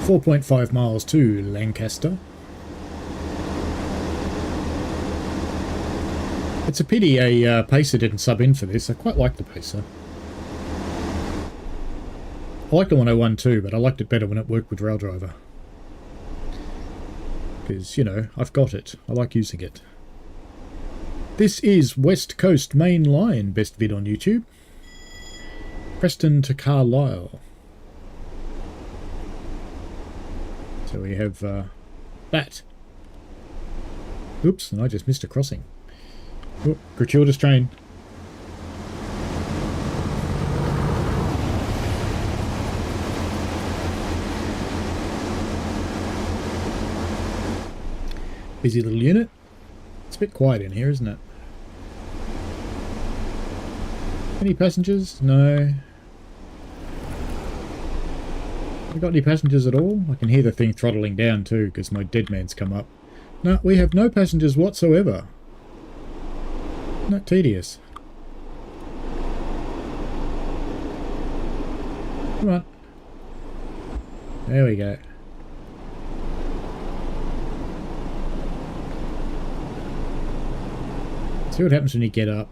.5 miles to Lancaster. It's a pity a Pacer didn't sub in for this. I quite like the Pacer. I like the 101 too, but I liked it better when it worked with Rail Driver. Because, you know, I've got it. I like using it. This is West Coast Main Line, best vid on YouTube. Preston to Carlisle. So we have that. Oops, and I just missed a crossing. Oh, gratuitous train. Busy little unit. It's a bit quiet in here, isn't it? Any passengers? No. We got any passengers at all? I can hear the thing throttling down too because my dead man's come up. No, we have no passengers whatsoever. Not tedious. Come on. There we go. See what happens when you get up.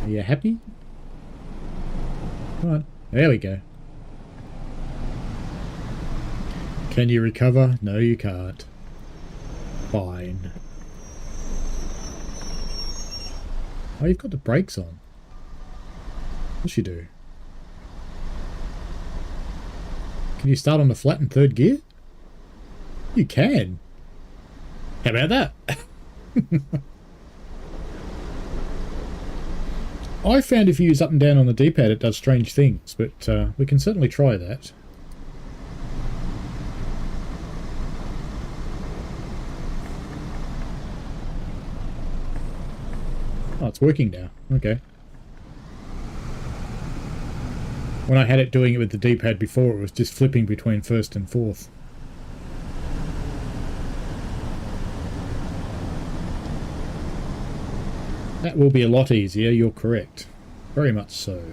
Are you happy? Come on. There we go. Can you recover? No, you can't. Fine. Oh, you've got the brakes on. What should you do? Can you start on the flat in 3rd gear? You can. How about that? I found if you use up and down on the D-pad it does strange things, but we can certainly try that. Oh, it's working now. Okay. When I had it doing it with the D-pad before, it was just flipping between 1st and 4th. That will be a lot easier, you're correct. Very much so.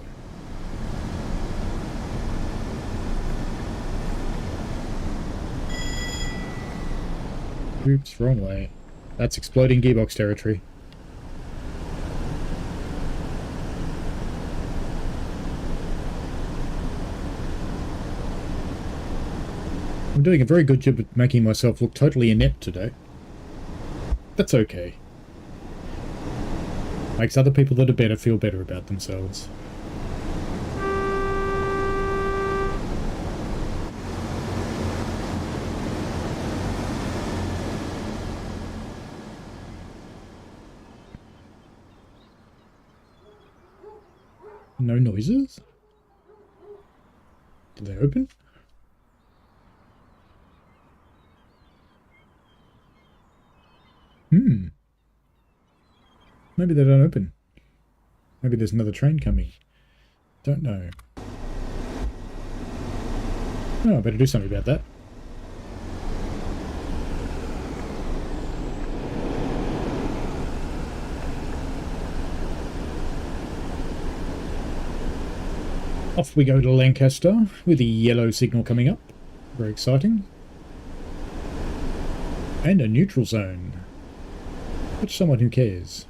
Oops, wrong way. That's exploding gearbox territory. I'm doing a very good job at making myself look totally inept today. That's okay. Makes other people that are better feel better about themselves. No noises? Did they open? Maybe they don't open. Maybe there's another train coming. Don't know. Oh, I better do something about that. Off we go to Lancaster with the yellow signal coming up. Very exciting. And a neutral zone. But someone who cares.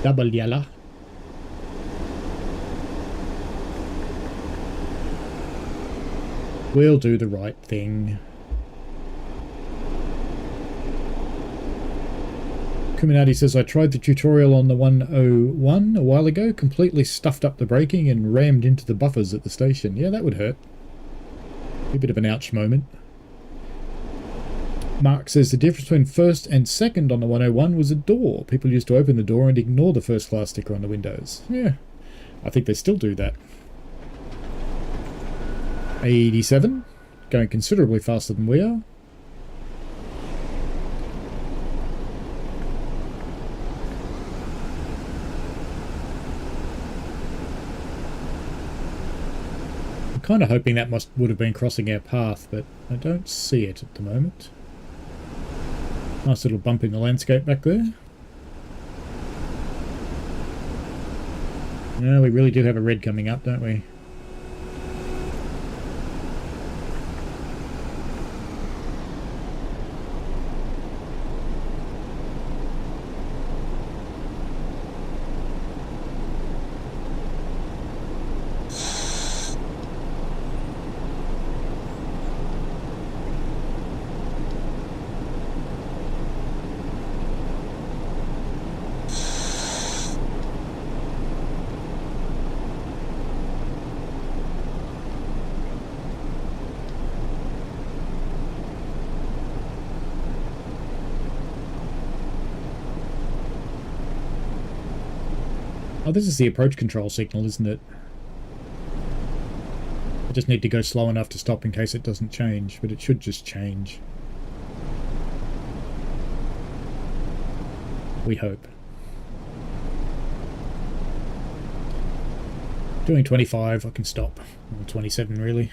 Double yellow. We'll do the right thing. Kuminati says, I tried the tutorial on the 101 a while ago, completely stuffed up the braking and rammed into the buffers at the station. Yeah, that would hurt. A bit of an ouch moment. Mark says the difference between first and second on the 101 was a door. People used to open the door and ignore the first class sticker on the windows. Yeah, I think they still do that. 87, going considerably faster than we are. I'm kind of hoping that would have been crossing our path, but I don't see it at the moment. Nice little bump in the landscape back there. No, we really do have a red coming up, don't we? Oh, this is the approach control signal, isn't it? I just need to go slow enough to stop in case it doesn't change, but it should just change. We hope. Doing 25, I can stop. Or 27, really.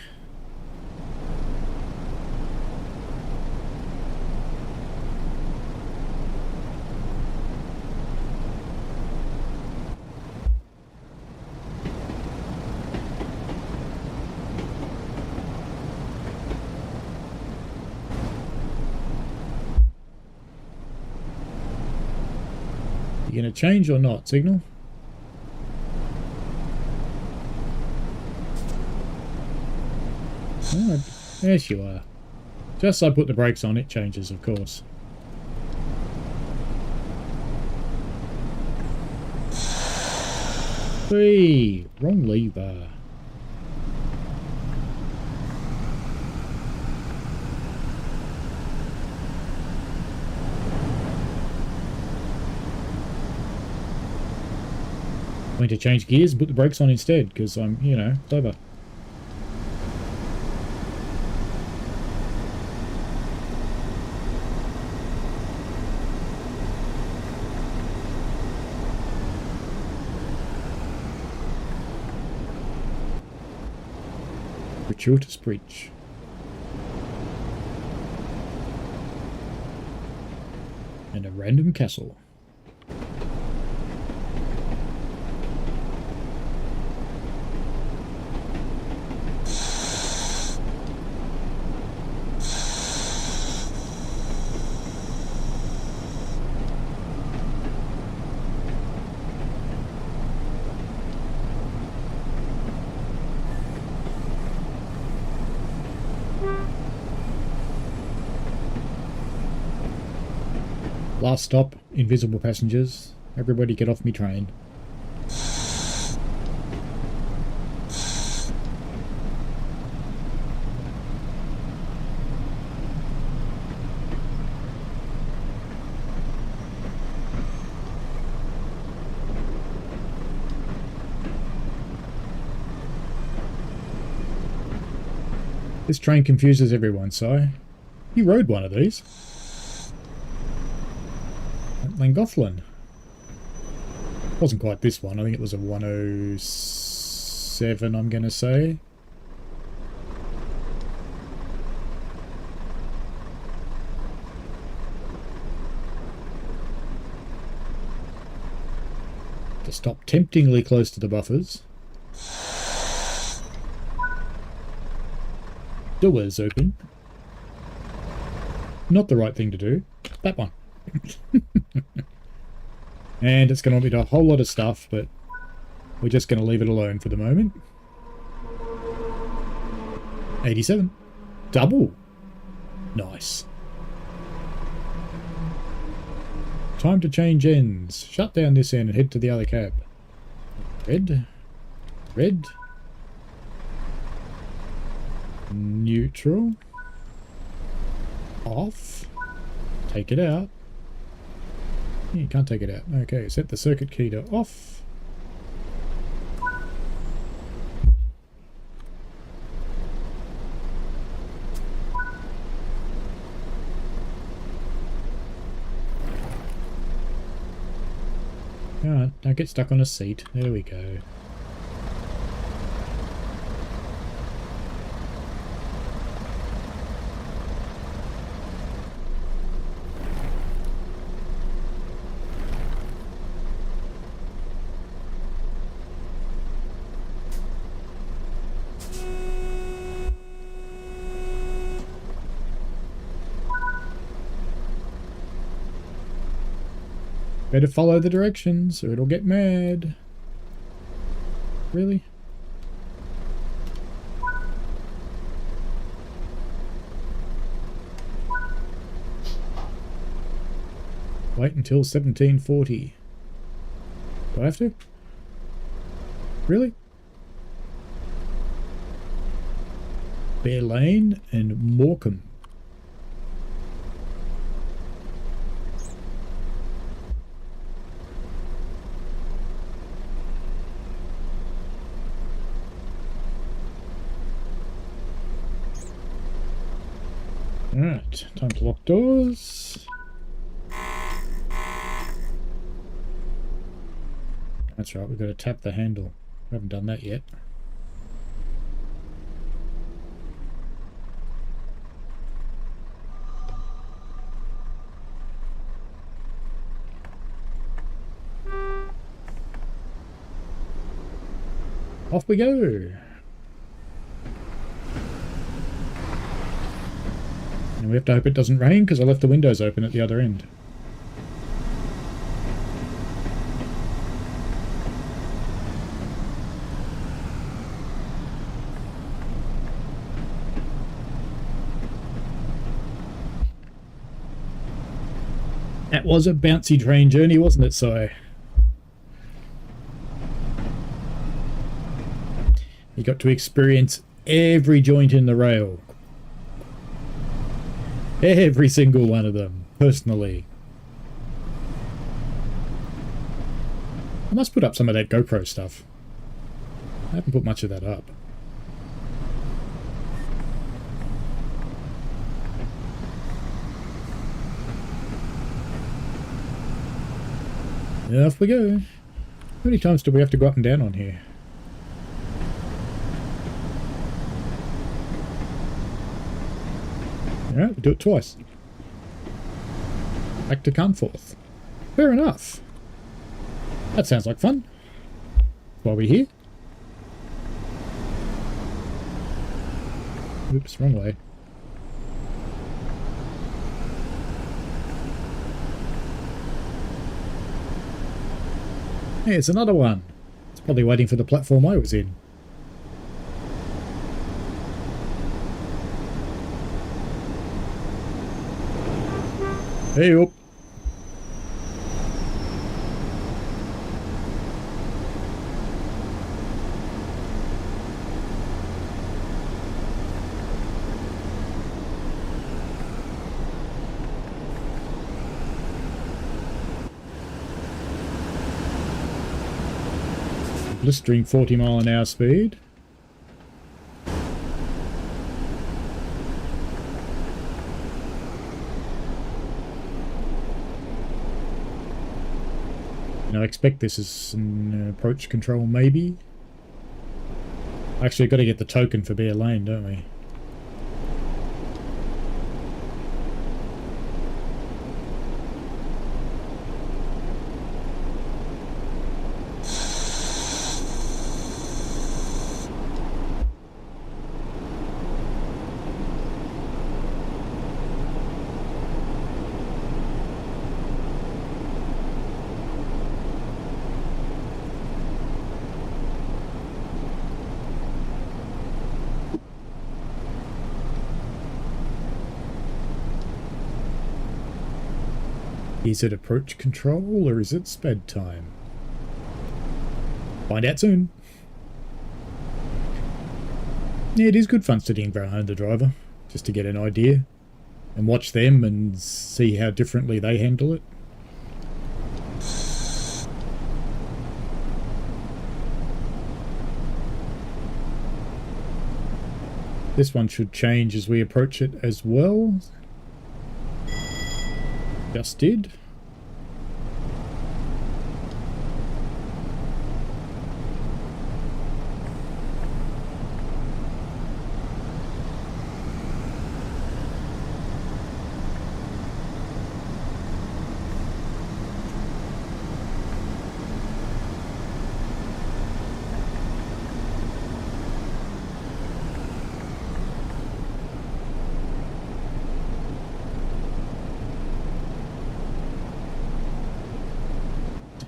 You gonna change or not, signal? Oh, yes you are. Just as I put the brakes on, it changes, of course. Hey, wrong lever. Going to change gears and put the brakes on instead, because I'm, you know, clever. Gratuitous breach. And a random castle. Last stop, invisible passengers. Everybody get off me train. This train confuses everyone, so you rode one of these. At Llangollen. Wasn't quite this one. I think it was a 107, I'm going to say. To stop temptingly close to the buffers. Doors open. Not the right thing to do. That one. And it's going to want me to do a whole lot of stuff, but we're just going to leave it alone for the moment. 87. Double. Nice. Time to change ends. Shut down this end and head to the other cab. Red. Red. Neutral. Off. Take it out. You can't take it out. Okay, set the circuit key to off. Alright, don't get stuck on a seat. There we go. Better follow the directions or it'll get mad. Really? Wait until 1740. Do I have to? Really? Bear Lane and Morecambe. Alright, time to lock doors. That's right, we've got to tap the handle. We haven't done that yet. Off we go. And we have to hope it doesn't rain because I left the windows open at the other end. That was a bouncy train journey, wasn't it, Si? You got to experience every joint in the rail. Every single one of them, personally. I must put up some of that GoPro stuff. I haven't put much of that up. Off we go. How many times do we have to go up and down on here? Alright, we'll do it twice. Back to Carnforth. Fair enough. That sounds like fun. While we're here. Oops, wrong way. Hey, it's another one. It's probably waiting for the platform I was in. Hey up. Blistering 40 mph speed. And I expect this is an approach control, maybe. Actually, got to get the token for bare lane, don't we? Is it approach control or is it sped time? Find out soon. Yeah, it is good fun sitting behind the driver, just to get an idea and watch them and see how differently they handle it. This one should change as we approach it as well. Just did.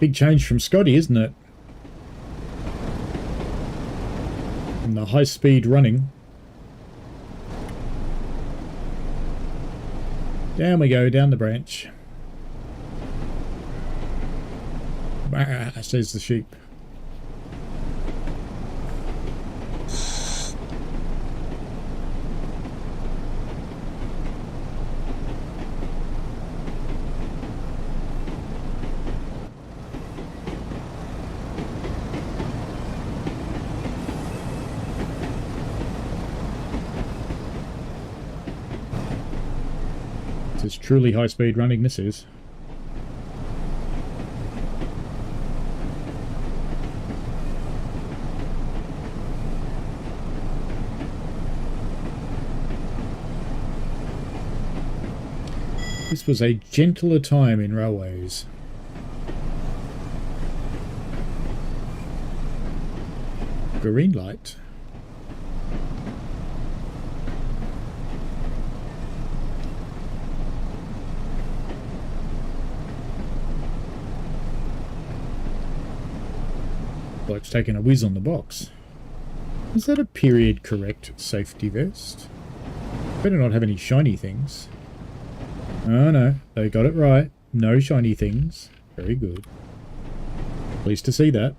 Big change from Scotty, isn't it? And the high speed running. Down we go, down the branch. Bah, says the sheep. It's truly high speed running, this is. This was a gentler time in railways. Green light. Bloke's taking a whiz on the box. Is that a period correct safety vest? Better not have any shiny things. Oh no, they got it right. No shiny things. Very good. Pleased to see that.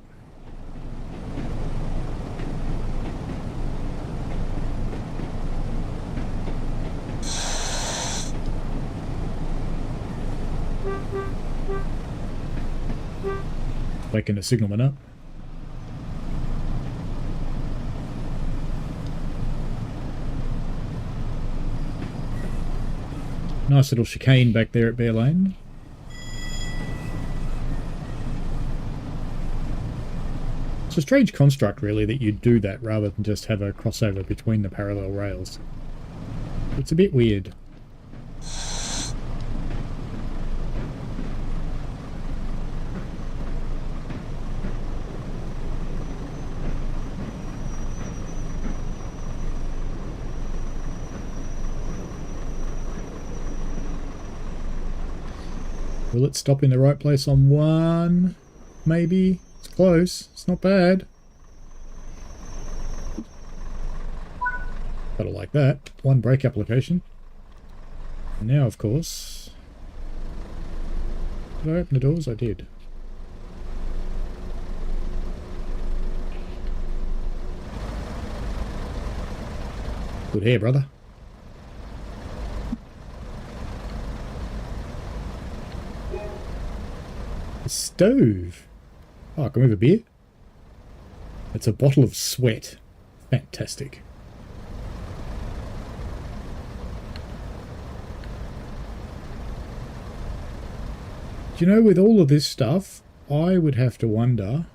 Waking the signalman up. Nice little chicane back there at Bear Lane. It's a strange construct, really, that you do that rather than just have a crossover between the parallel rails. It's a bit weird. Will it stop in the right place on one? Maybe. It's close. It's not bad. Gotta like that. One brake application. Now, of course... Did I open the doors? I did. Good hair, brother. Stove. Oh, can we have a beer? It's a bottle of sweat. Fantastic. Do you know, with all of this stuff, I would have to wonder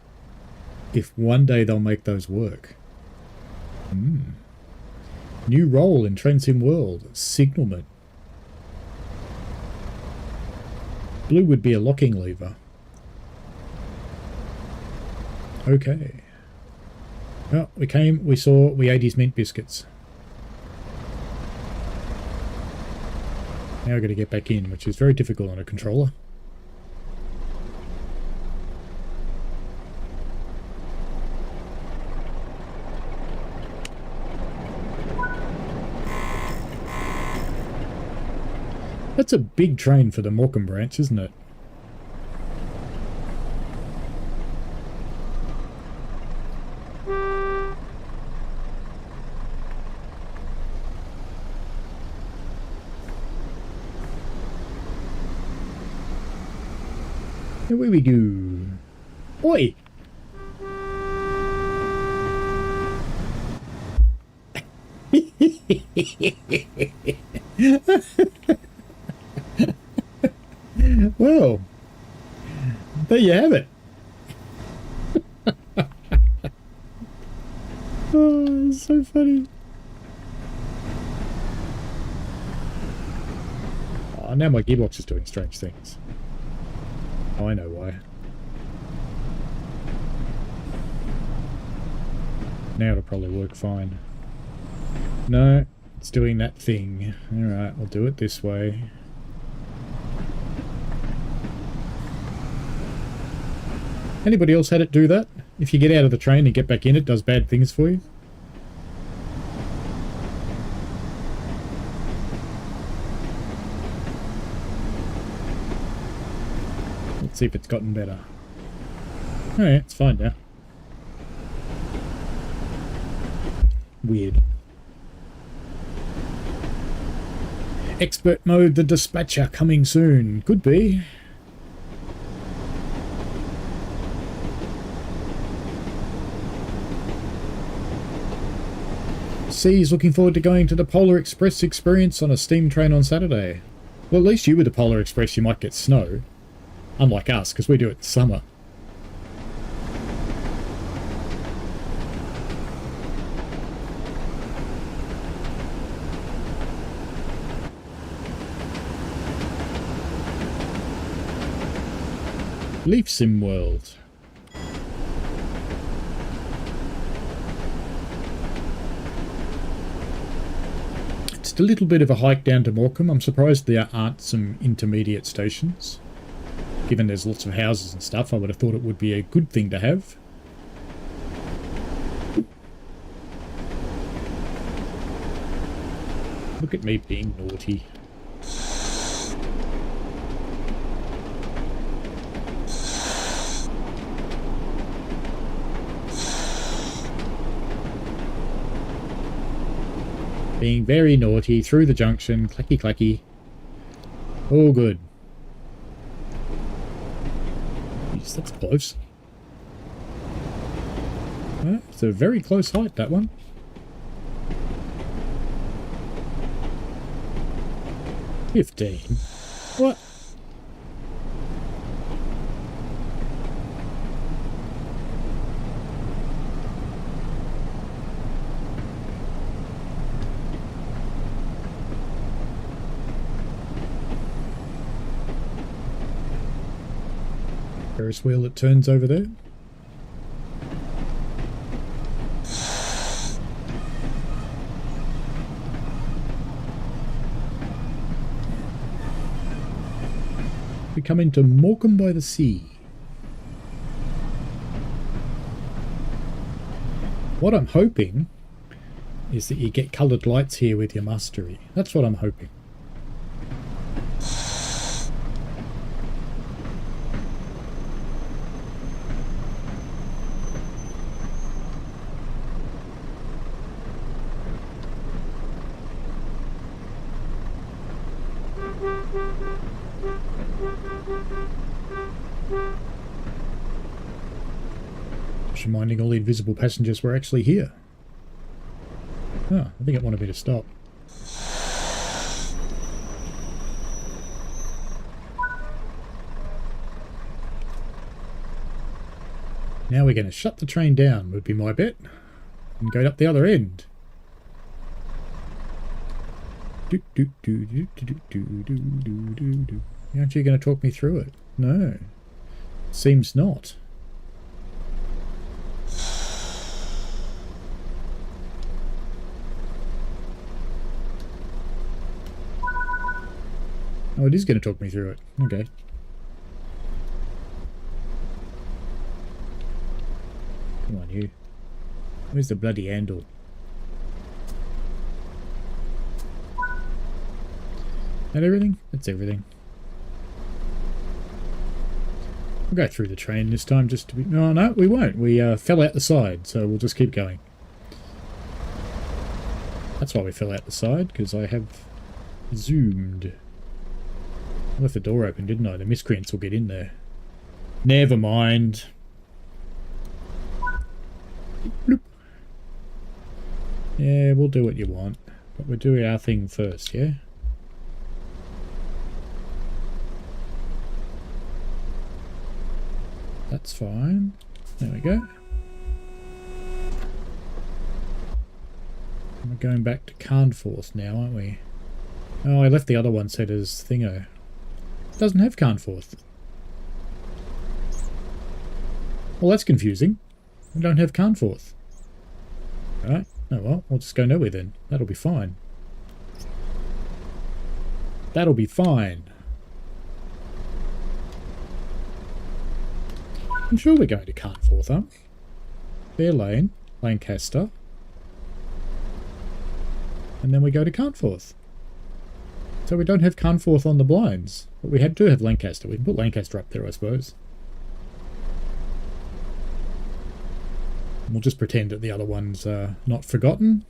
if one day they'll make those work. New role in Transsim World, Signalman. Blue would be a locking lever. Okay. Well, we saw, we ate his mint biscuits. Now I've got to get back in, which is very difficult on a controller. That's a big train for the Morecambe branch, isn't it? Here we go. Oi! Well, there you have it. Oh, it's so funny. Oh, now my gearbox is doing strange things. Oh, I know why. Now it'll probably work fine. No, it's doing that thing. Alright, we'll do it this way. Anybody else had it do that? If you get out of the train and get back in, it does bad things for you? Let's see if it's gotten better. Oh yeah, it's fine now. Weird. Expert mode, the dispatcher coming soon. Could be. C's looking forward to going to the Polar Express experience on a steam train on Saturday. Well, at least you with the Polar Express, you might get snow. Unlike us, because we do it in summer. Leaf Sim World. It's a little bit of a hike down to Morecambe. I'm surprised there aren't some intermediate stations. Given there's lots of houses and stuff, I would have thought it would be a good thing to have. Look at me being naughty. Being very naughty through the junction. Clacky clacky. All good. Jeez, that's close. It's a very close height, that one. $15. What? Ferris wheel that turns over there. We come into Morecambe by the Sea. What I'm hoping is that you get coloured lights here with your mustery. That's what I'm hoping. Just reminding all the invisible passengers we're actually here. Oh, I think it wanted me to stop. Now we're going to shut the train down, would be my bet, and go up the other end. Aren't you going to talk me through it? No. Seems not. Oh, it is going to talk me through it. Okay. Come on, you. Where's the bloody handle? That everything? That's everything. We'll go through the train this time just to be... No, no, we won't. We fell out the side, so we'll just keep going. That's why we fell out the side, because I have zoomed. I left the door open, didn't I? The miscreants will get in there. Never mind. Bloop. Yeah, we'll do what you want. But we'll do our thing first, yeah? That's fine. There we go. We're going back to Carnforth now, aren't we? Oh, I left the other one set as Thingo. It doesn't have Carnforth. Well, that's confusing. We don't have Carnforth. Alright. Oh well, we'll just go nowhere then. That'll be fine. That'll be fine. I'm sure we're going to Carnforth, huh? Fair Lane, Lancaster. And then we go to Carnforth. So we don't have Carnforth on the blinds. But we do have Lancaster. We can put Lancaster up there, I suppose. We'll just pretend that the other one's not forgotten.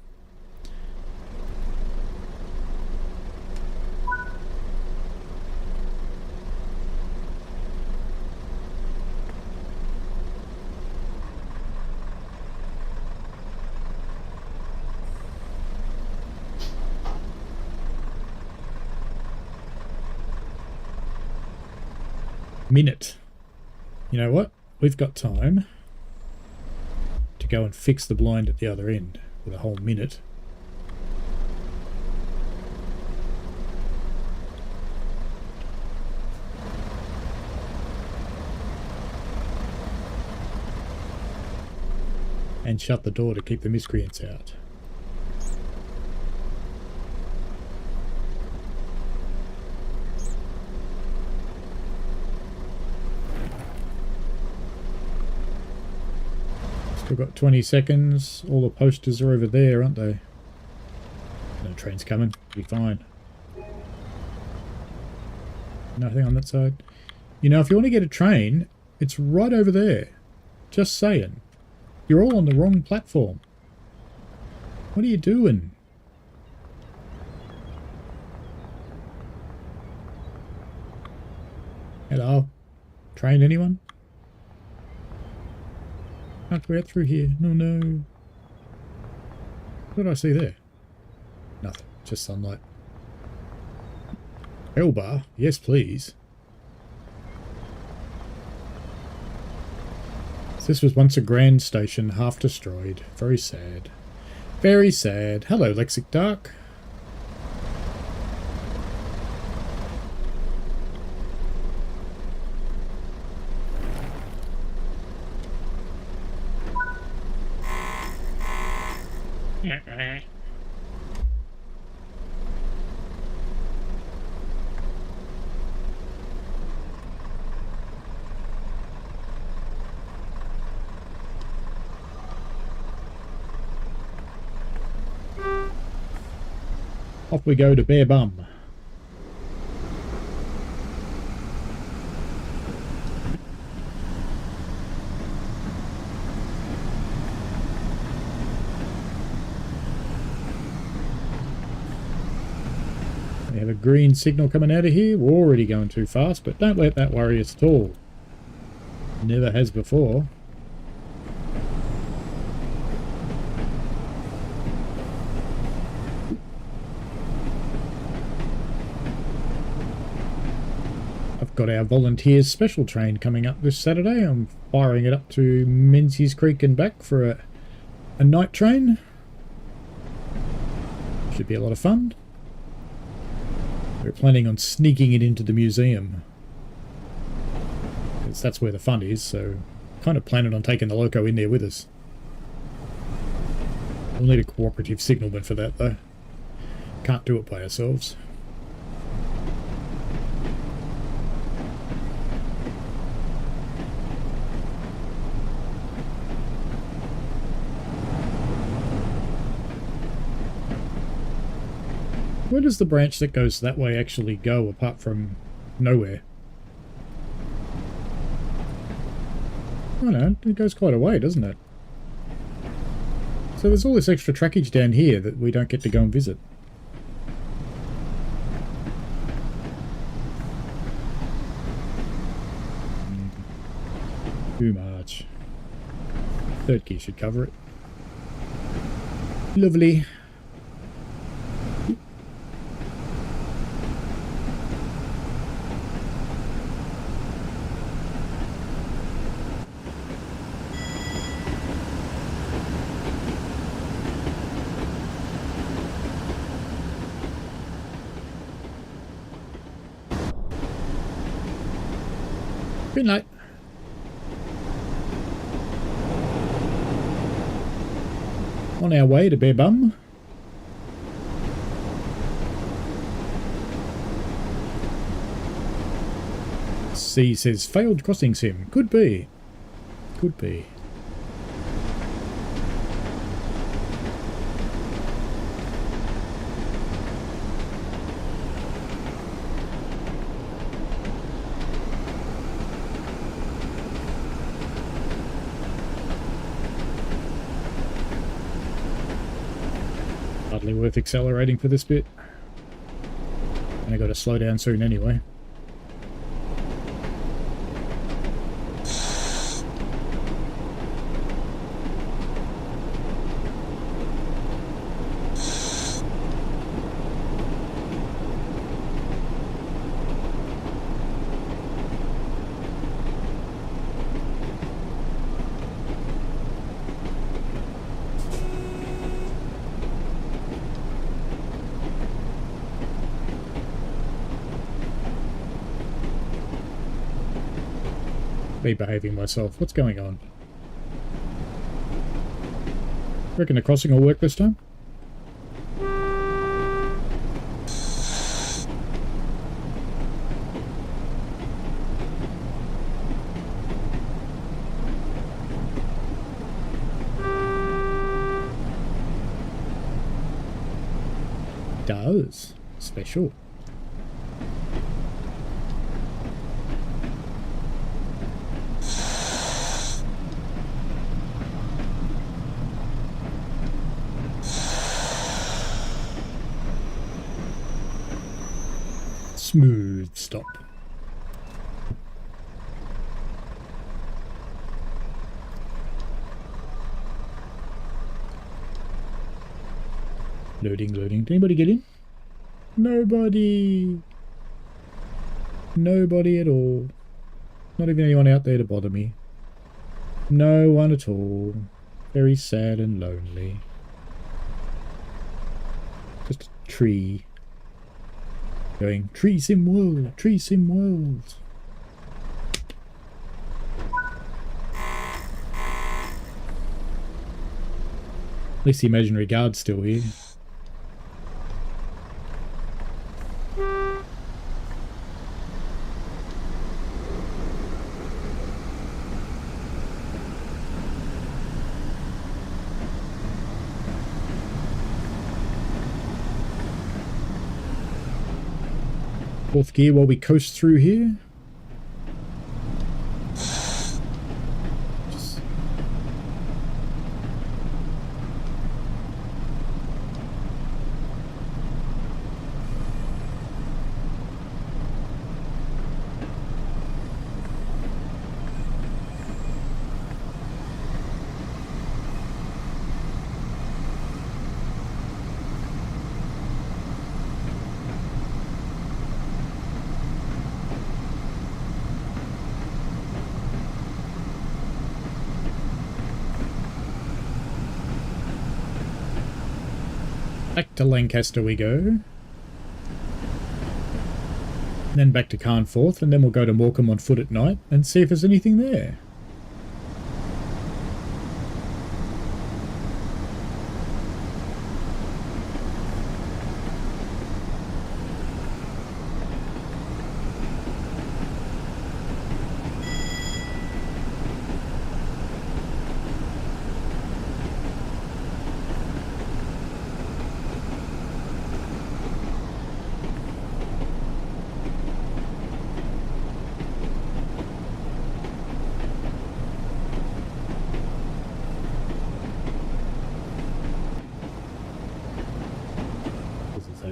Minute. You know what? We've got time to go and fix the blind at the other end with a whole minute. And shut the door to keep the miscreants out. Still got 20 seconds. All the posters are over there, aren't they? No train's coming. Be fine. Nothing on that side. You know, if you want to get a train, it's right over there. Just saying. You're all on the wrong platform. What are you doing? Hello? Train anyone? Can't we get through here? No, no. What did I see there? Nothing. Just sunlight. Elbar? Yes, please. This was once a grand station, half destroyed. Very sad. Very sad. Hello, Lexic Dark. Off we go to Bare Bum. We have a green signal coming out of here. We're already going too fast, but don't let that worry us at all. Never has before. got our volunteers special train coming up this Saturday. I'm firing it up to Menzies Creek and back for a night train. Should be a lot of fun. We're planning on sneaking it into the museum, because that's where the fun is, so kind of planning on taking the loco in there with us. We'll need a cooperative signalman for that though. Can't do it by ourselves. Where does the branch that goes that way actually go, apart from nowhere? Oh no, it goes quite a way, doesn't it? So there's all this extra trackage down here that we don't get to go and visit. Too much. Third gear should cover it. Lovely. Green light. On our way to Bear Bum. C says failed crossing sim. Could be. Could be. Hardly worth accelerating for this bit. And I got to slow down soon anyway. Be behaving myself. What's going on? Reckon the crossing will work this time? Does. Special. Smooth stop. Loading, loading. Did anybody get in? Nobody. Nobody at all. Not even anyone out there to bother me. No one at all. Very sad and lonely. Just a tree. Going, tree sim world, tree sim world. At least the imaginary guard's still here. Fourth gear while we coast through here. Back to Lancaster we go. Then back to Carnforth, and then we'll go to Morecambe on foot at night and see if there's anything there.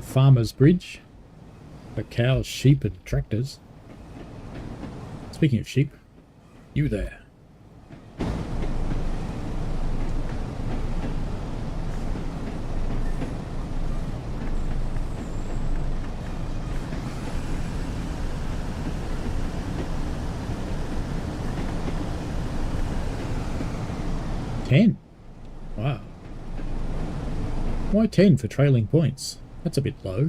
Farmers Bridge for cows, sheep and tractors. Speaking of sheep, you there. $10. Wow. Why 10 for trailing points? That's a bit low.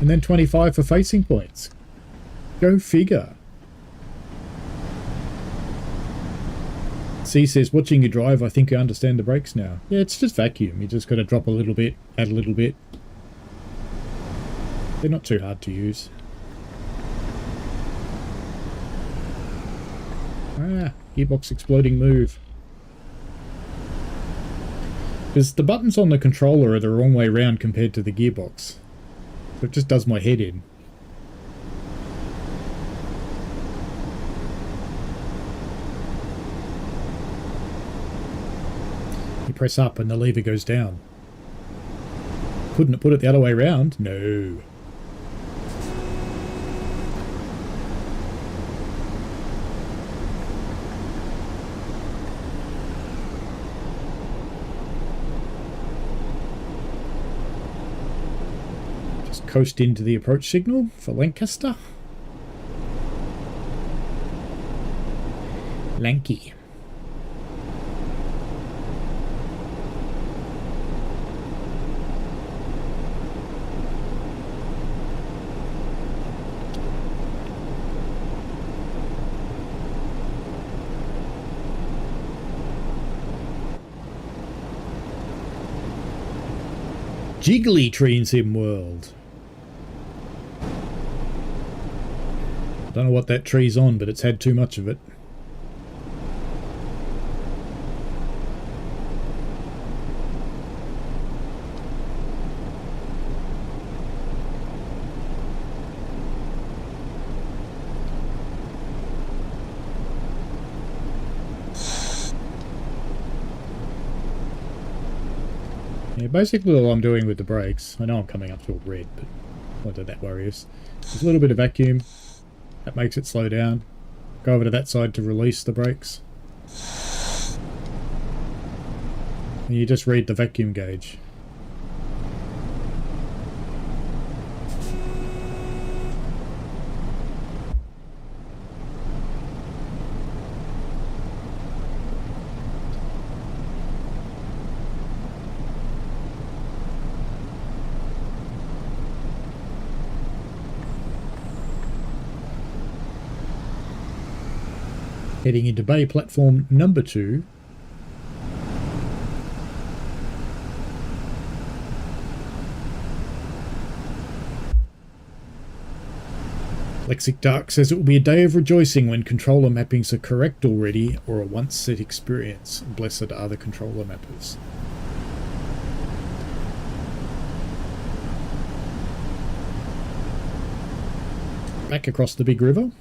And then 25 for facing points. Go figure. C says, watching you drive, I think I understand the brakes now. Yeah, it's just vacuum. You just got to drop a little bit, add a little bit. They're not too hard to use. Ah, gearbox exploding move. Because the buttons on the controller are the wrong way round compared to the gearbox. So it just does my head in. You press up and the lever goes down. Couldn't it put it the other way round? No. Coast into the approach signal for Lancaster. Lanky. Jiggly Train Sim World. Don't know what that tree's on, but it's had too much of it. Yeah, basically all I'm doing with the brakes, I know I'm coming up to a red, but not that worry us. There's a little bit of vacuum. That makes it slow down. Go over to that side to release the brakes. And you just read the vacuum gauge. Heading into bay platform number 2. Lexic Dark says it will be a day of rejoicing when controller mappings are correct already, or a once set experience. Blessed are the controller mappers. Back across the big river.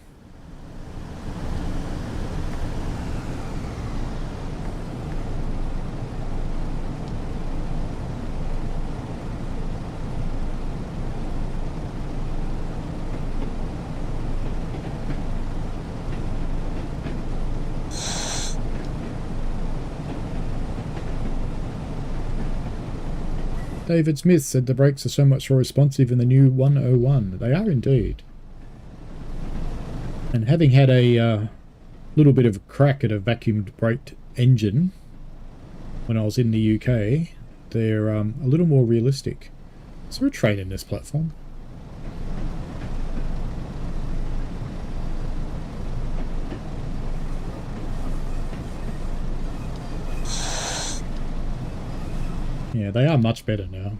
David Smith said the brakes are so much more responsive in the new 101. They are indeed. And having had a little bit of a crack at a vacuumed braked engine when I was in the UK, they're a little more realistic. Is there a train in this platform? Yeah, they are much better now.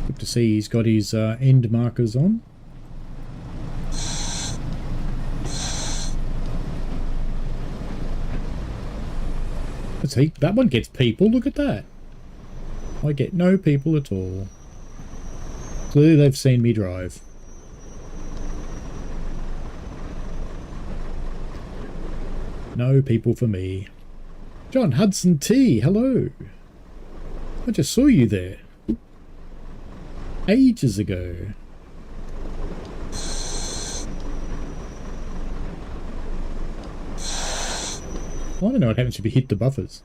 Good to see he's got his end markers on. Let's see, that one gets people, look at that. I get no people at all. Clearly they've seen me drive. No people for me. John Hudson T, hello. I just saw you there. Ages ago. I don't know what happens if you hit the buffers.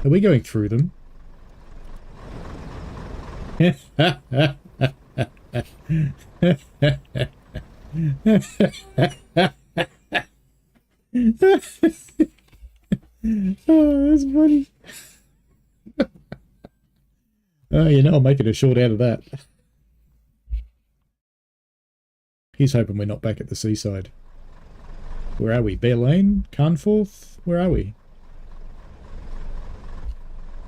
Are we going through them? Oh, that's funny. Oh, you know, I'll make it a short out of that. He's hoping we're not back at the seaside. Where are we? Bear Lane? Carnforth? Where are we?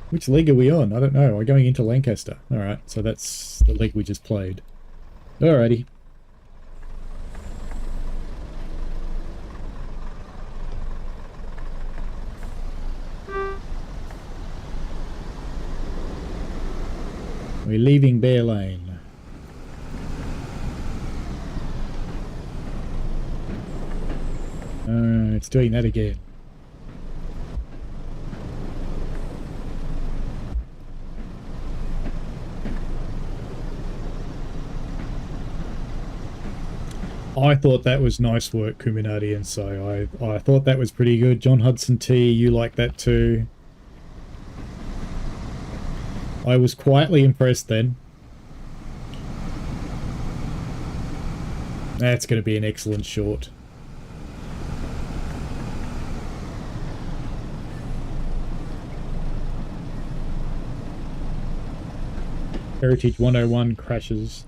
Which leg are we on? I don't know. We're going into Lancaster. Alright, so that's the leg we just played. Alrighty. We're leaving Bear Lane. It's doing that again. I thought that was nice work, Kuminati, and so I thought that was pretty good. John Hudson T, you like that too. I was quietly impressed then. That's going to be an excellent short. Heritage 101 crashes.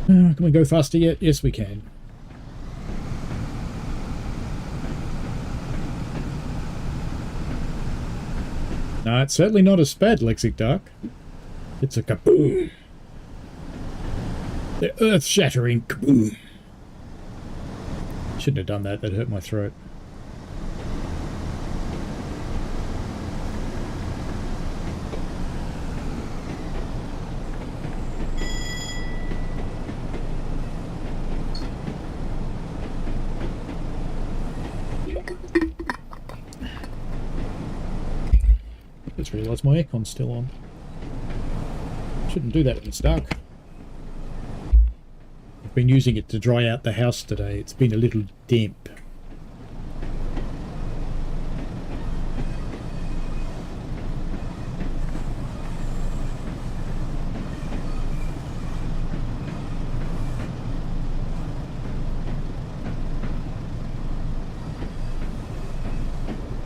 Can we go faster yet? Yes, we can. No, it's certainly not a spad, Lexic Dark. It's a kaboom. The earth-shattering kaboom. Shouldn't have done that. That hurt my throat. Just realised my aircon's still on. Shouldn't do that when it's dark. I've been using it to dry out the house today. It's been a little damp.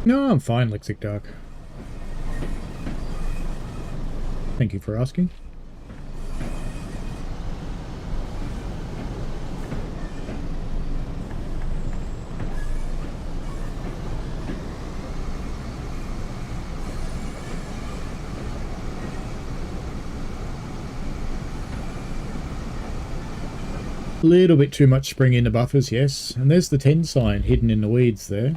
No, I'm fine, Lexic Dark. Thank you for asking. A little bit too much spring in the buffers, yes. And there's the 10 sign hidden in the weeds there.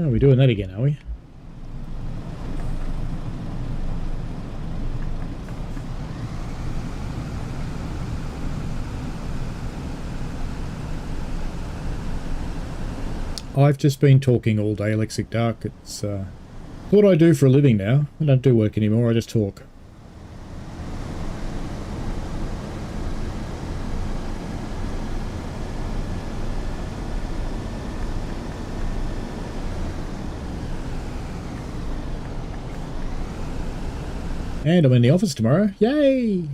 Oh, we're doing that again, are we? I've just been talking all day, Lexic Dark. It's what I do for a living now. I don't do work anymore, I just talk. And I'm in the office tomorrow. Yay!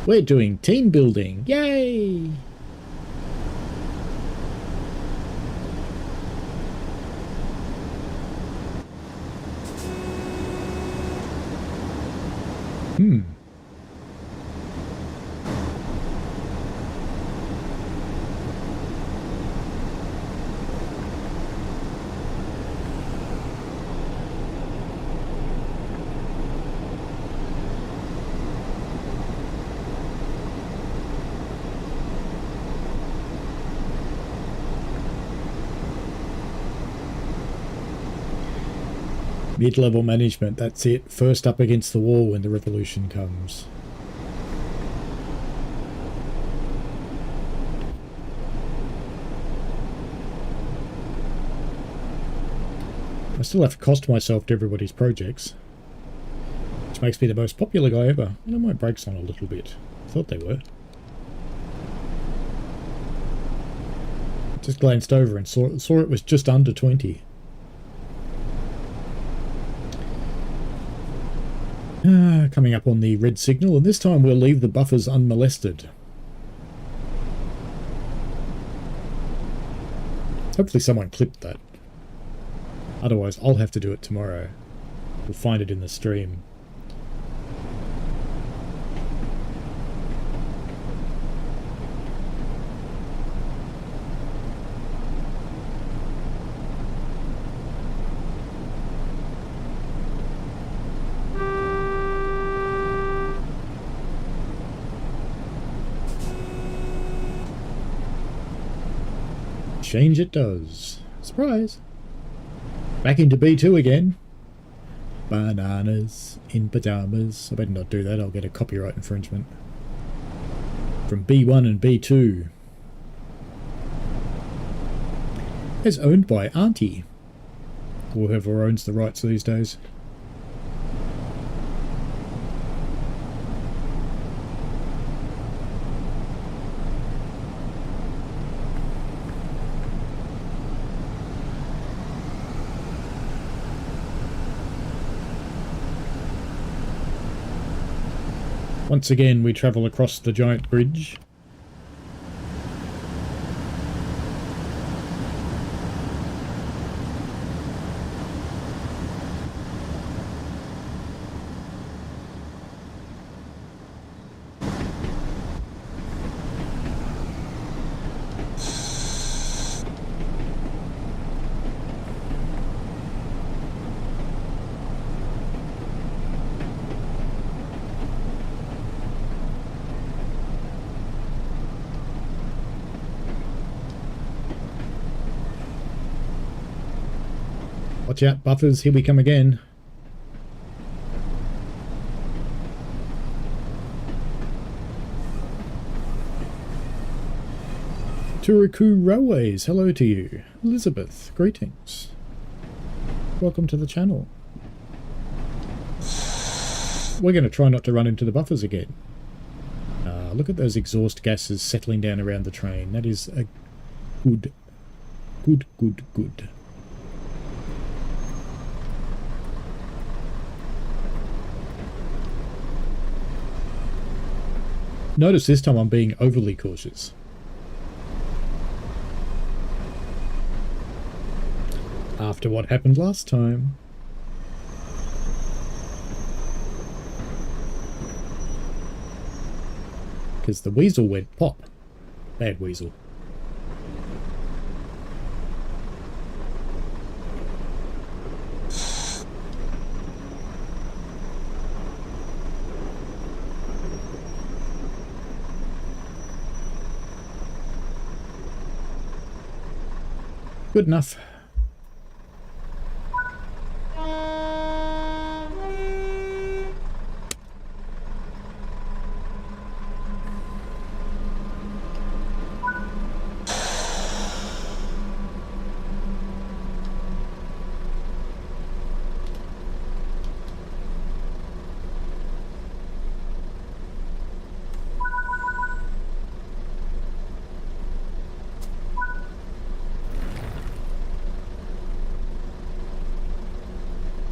We're doing team building. Yay! Mid-level management, that's it. First up against the wall when the revolution comes. I still have to cost myself to everybody's projects, which makes me the most popular guy ever. I know my brakes on a little bit. I thought they were. Just glanced over and saw it was just under 20. Coming up on the red signal, and this time we'll leave the buffers unmolested. Hopefully someone clipped that. Otherwise I'll have to do it tomorrow. We'll find it in the stream. Change it does. Surprise! Back into B2 again. Bananas in pajamas. I better not do that, I'll get a copyright infringement. From B1 and B2. It's owned by Auntie. Or whoever owns the rights these days. Once again, we travel across the giant bridge. Watch out, buffers, here we come again. Turiku Railways, hello to you. Elizabeth, greetings. Welcome to the channel. We're going to try not to run into the buffers again. Look at those exhaust gases settling down around the train. That is a good. Notice this time I'm being overly cautious. After what happened last time. Because the weasel went pop. Bad weasel. Good enough.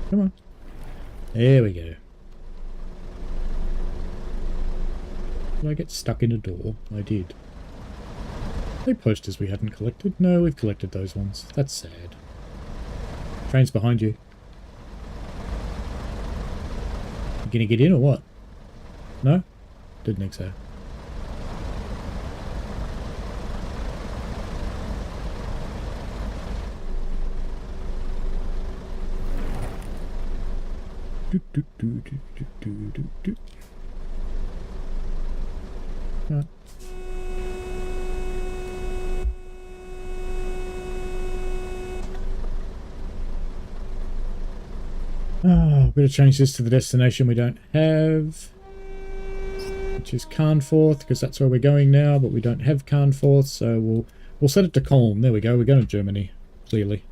Come on. There we go. Did I get stuck in a door? I did. No posters we hadn't collected? No, we've collected those ones. That's sad. Train's behind you. You gonna get in or what? No? Didn't think so. Do, do, do, do, do, do, do, do. Ah. I'm going to change this to the destination we don't have, which is Carnforth, because that's where we're going now, but we don't have Carnforth, so we'll set it to Colm. There we go. We're going to Germany, clearly.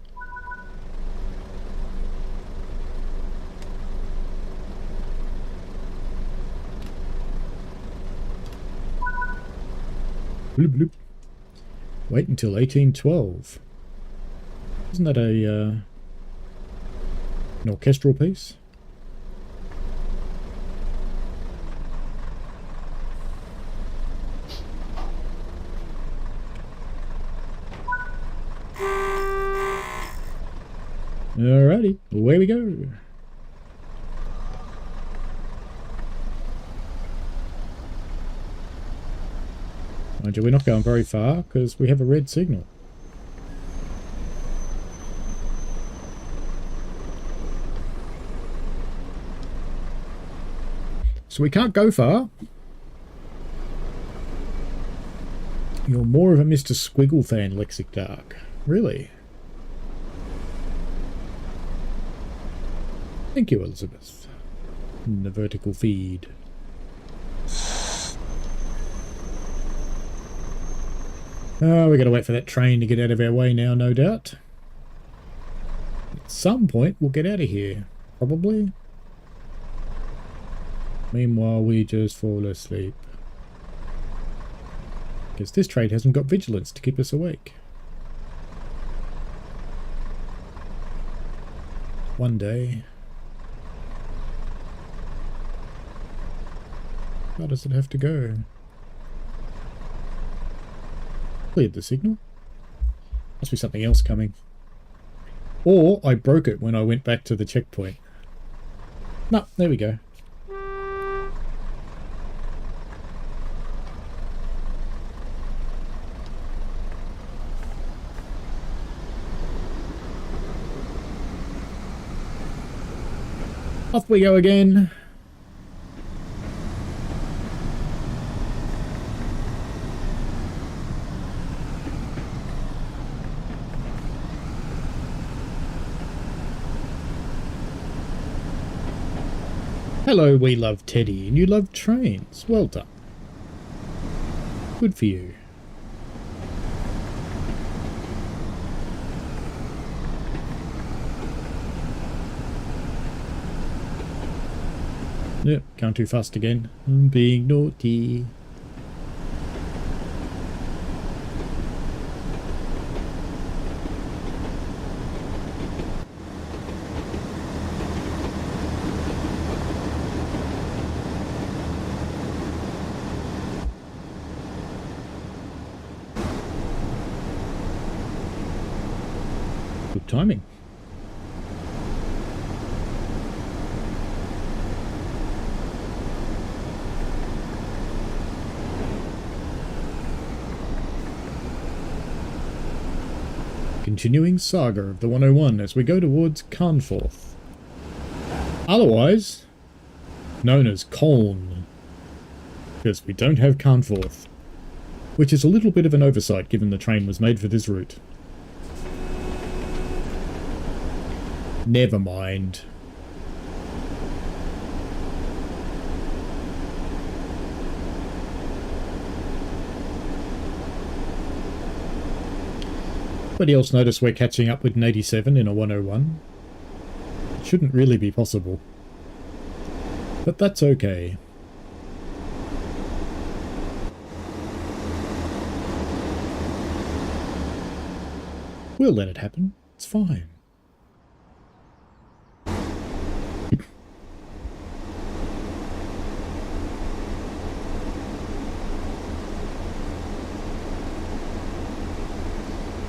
Bloop, bloop. Wait until 1812. Isn't that an orchestral piece? Alrighty, away we go. Mind you, we're not going very far because we have a red signal. So we can't go far. You're more of a Mr. Squiggle fan, Lexic Dark. Really? Thank you, Elizabeth. In the vertical feed. Oh, we got to wait for that train to get out of our way now, no doubt. At some point, we'll get out of here. Probably. Meanwhile, we just fall asleep. Because this train hasn't got vigilance to keep us awake. One day. How does it have to go? Cleared the signal. Must be something else coming. Or I broke it when I went back to the checkpoint. No, there we go. Off we go again. Hello, we love Teddy, and you love trains. Well done. Good for you. Yep, going too fast again. I'm being naughty. Good timing. Continuing saga of the 101 as we go towards Carnforth. Otherwise known as Colne. Because we don't have Carnforth. Which is a little bit of an oversight given the train was made for this route. Never mind. Anybody else notice we're catching up with an 87 in a 101? It shouldn't really be possible. But that's okay. We'll let it happen. It's fine.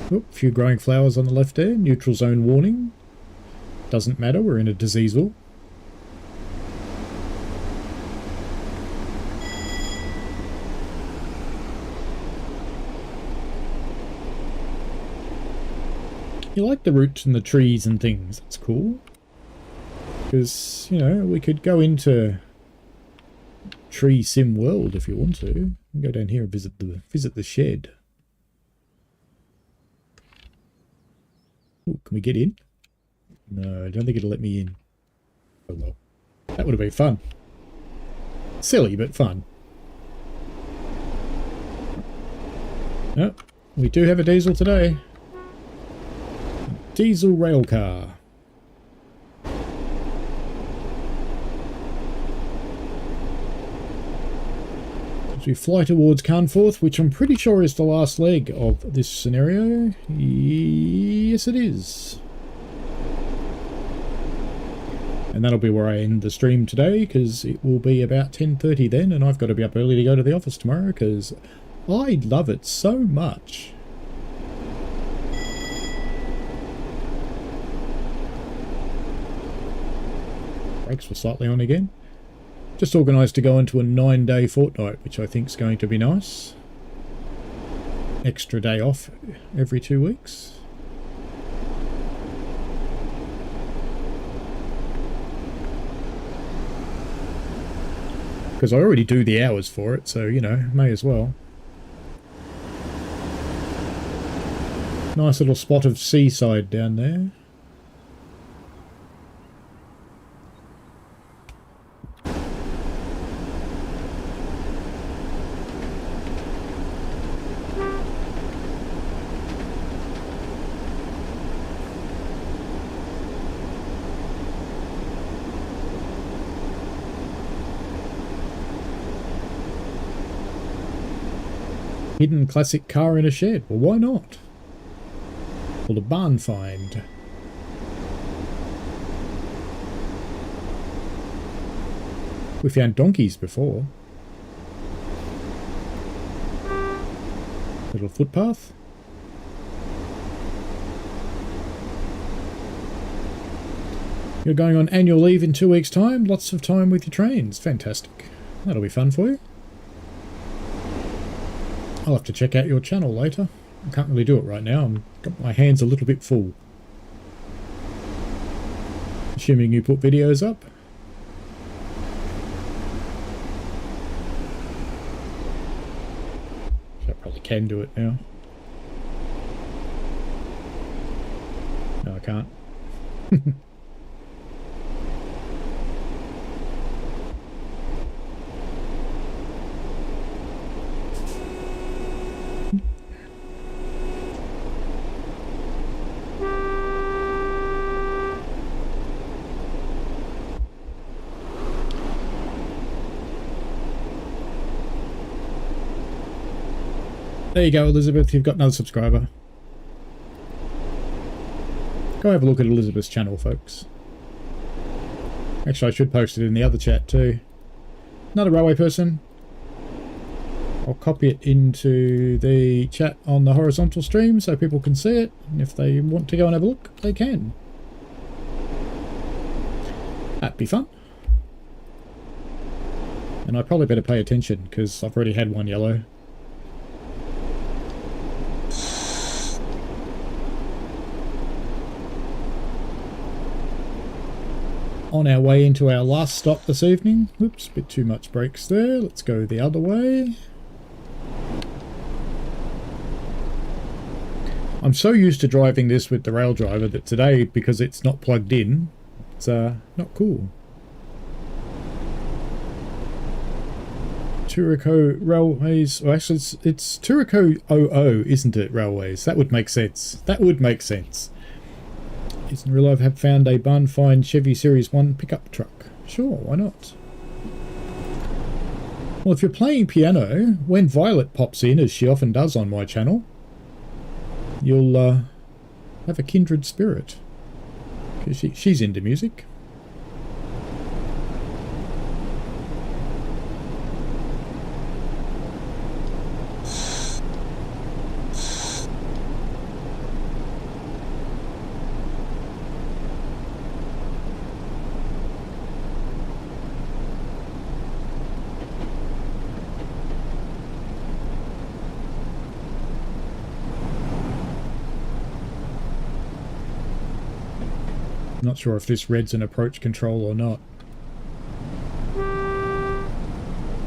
Oh, a few growing flowers on the left there. Neutral zone warning. Doesn't matter, we're in a diseasal. You like the roots and the trees and things. That's cool. Because, you know, we could go into Tree Sim World if you want to. Go down here and visit the shed. Ooh, can we get in? No, I don't think it'll let me in. Oh well. That would have been fun. Silly, but fun. Oh, we do have a diesel today. Diesel rail car. As we fly towards Carnforth, which I'm pretty sure is the last leg of this scenario. Yes, it is. And that'll be where I end the stream today, because it will be about 10:30 then, and I've got to be up early to go to the office tomorrow, because I love it so much. Brakes were slightly on again. Just organised to go into a 9-day fortnight, which I think is going to be nice. Extra day off every 2 weeks. Because I already do the hours for it, so, you know, may as well. Nice little spot of seaside down there. Hidden classic car in a shed. Well, why not? Called a barn find. We found donkeys before. Little footpath. You're going on annual leave in 2 weeks' time. Lots of time with your trains. Fantastic. That'll be fun for you. I'll have to check out your channel later. I can't really do it right now. I've got my hands a little bit full. Assuming you put videos up. So I probably can do it now. No, I can't. There you go, Elizabeth. You've got another subscriber. Go have a look at Elizabeth's channel, folks. Actually, I should post it in the other chat too. Not a railway person. I'll copy it into the chat on the horizontal stream so people can see it. And if they want to go and have a look, they can. That'd be fun. And I probably better pay attention because I've already had one yellow. On our way into our last stop this evening. Whoops, bit too much brakes there. Let's go the other way. I'm so used to driving this with the rail driver that today, because it's not plugged in, it's not cool. Turico Railways. Well, actually, it's Turico 00, isn't it? Railways. That would make sense. That would make sense. It's in real life. Have found a barn find Chevy Series 1 pickup truck. Sure, why not? Well, if you're playing piano, when Violet pops in, as she often does on my channel, you'll have a kindred spirit. Because she's into music. Not sure if this red's an approach control or not.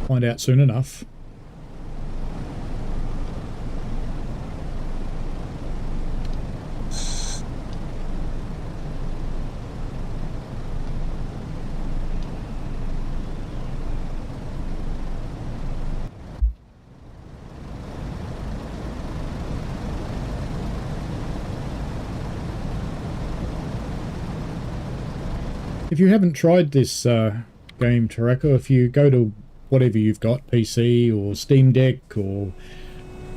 Find out soon enough. If you haven't tried this game, Tareko, if you go to whatever you've got, PC or Steam Deck or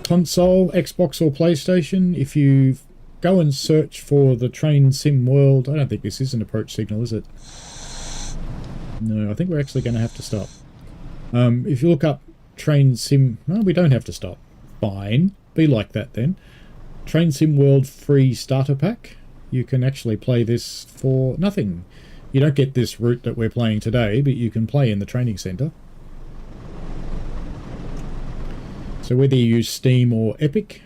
console, Xbox or PlayStation, if you go and search for the Train Sim World, I don't think this is an approach signal, is it? No, I think we're actually going to have to stop. If you look up Train Sim... No, we don't have to stop. Fine. Be like that then. Train Sim World free starter pack. You can actually play this for nothing. You don't get this route that we're playing today, but you can play in the training centre. So whether you use Steam or Epic,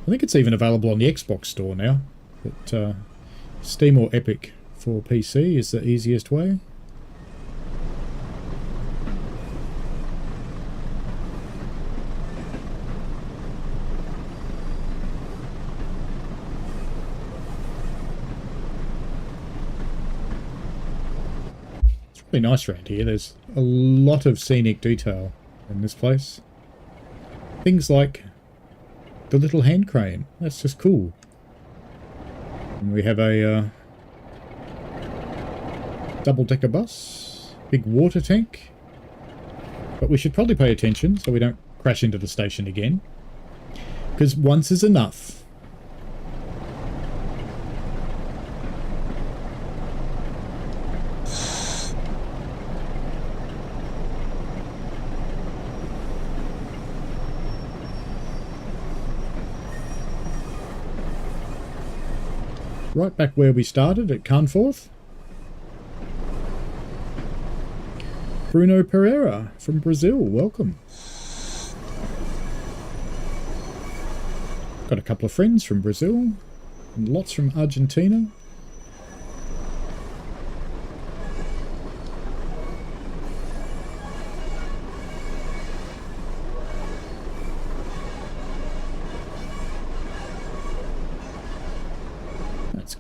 I think it's even available on the Xbox store now, but Steam or Epic for PC is the easiest way. Nice around here. There's a lot of scenic detail in this place. Things like the little hand crane. That's just cool. And we have a double-decker bus, big water tank. But we should probably pay attention so we don't crash into the station again, because once is enough. Right back where we started at Carnforth. Bruno Pereira from Brazil, welcome. Got a couple of friends from Brazil and lots from Argentina.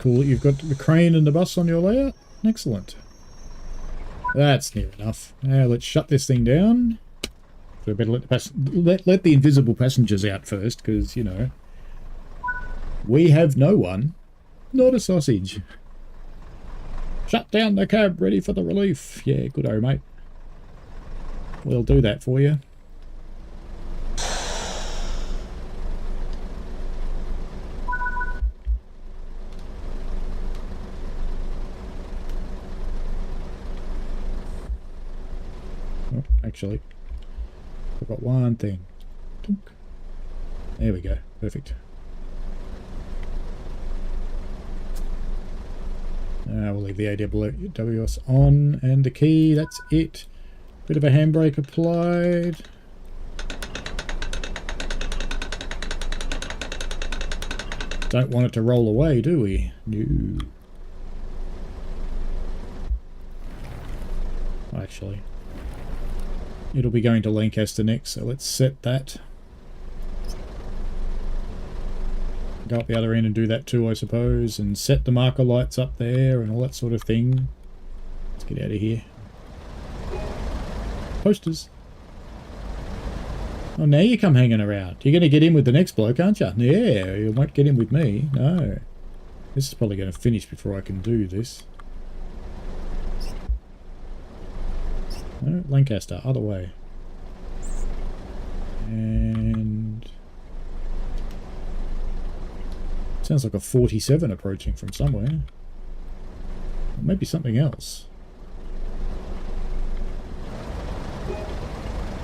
Cool that you've got the crane and the bus on your layout. Excellent. That's near enough. Now let's shut this thing down. So we better let the invisible passengers out first, because, you know, we have no one. Not a sausage. Shut down the cab, ready for the relief. Yeah, good-o, mate. We'll do that for you. Actually, forgot one thing. There we go. Perfect. We'll leave the AWS on and the key. That's it. Bit of a handbrake applied. Don't want it to roll away, do we? No. Actually, it'll be going to Lancaster next, so let's set that. go up the other end and do that too, I suppose, and set the marker lights up there and all that sort of thing. Let's get out of here. Posters. Oh, now you come hanging around. You're going to get in with the next bloke, aren't you? Yeah, you won't get in with me. No. This is probably going to finish before I can do this. No, Lancaster, other way. And... sounds like a 47 approaching from somewhere. Or maybe something else.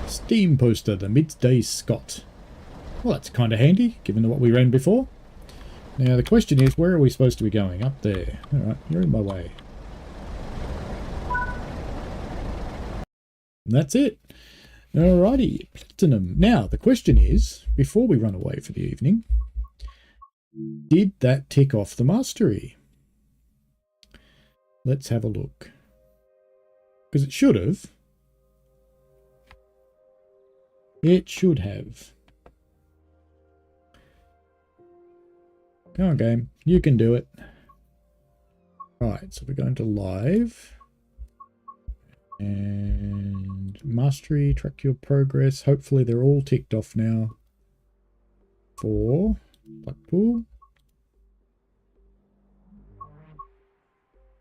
Steam poster, the midday Scot. Well, that's kind of handy, given what we ran before. Now, the question is, where are we supposed to be going? Up there. Alright, you're in my way. And that's it. Alrighty, platinum. Now, the question is, before we run away for the evening, did that tick off the mastery? Let's have a look. Because it should have. It should have. Come on, game. You can do it. Right, so we're going to live. And mastery, track your progress. Hopefully they're all ticked off now. For Blackpool.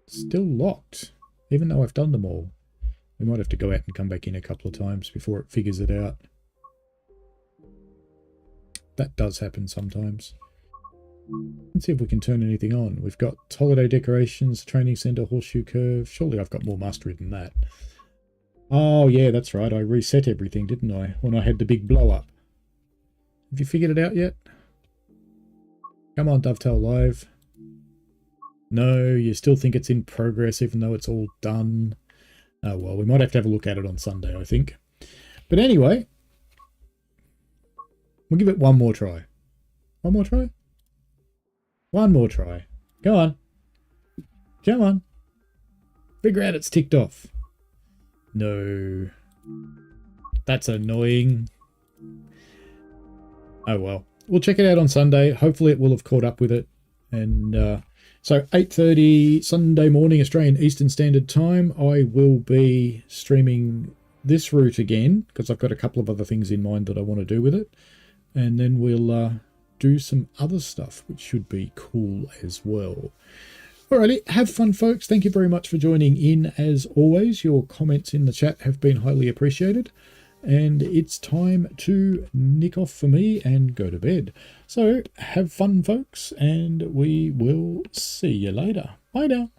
Still locked, even though I've done them all. We might have to go out and come back in a couple of times before it figures it out. That does happen sometimes. Let's see if we can turn anything on. We've got holiday decorations, training centre, horseshoe curve. Surely I've got more mastery than that. Oh yeah, that's right. I reset everything, didn't I? When I had the big blow up. Have you figured it out yet? Come on, Dovetail Live. No, you still think it's in progress even though it's all done. Oh well, we might have to have a look at it on Sunday, I think. But anyway, we'll give it one more try. One more try? One more try. Go on. Come on. Figure out it's ticked off. No. That's annoying. Oh well. We'll check it out on Sunday. Hopefully it will have caught up with it. And so 8:30 Sunday morning Australian Eastern Standard Time, I will be streaming this route again because I've got a couple of other things in mind that I want to do with it. And then we'll do some other stuff, which should be cool as well. Alrighty, have fun, folks. Thank you very much for joining in. As always, your comments in the chat have been highly appreciated. And it's time to nick off for me and go to bed. So have fun, folks, and we will see you later. Bye now.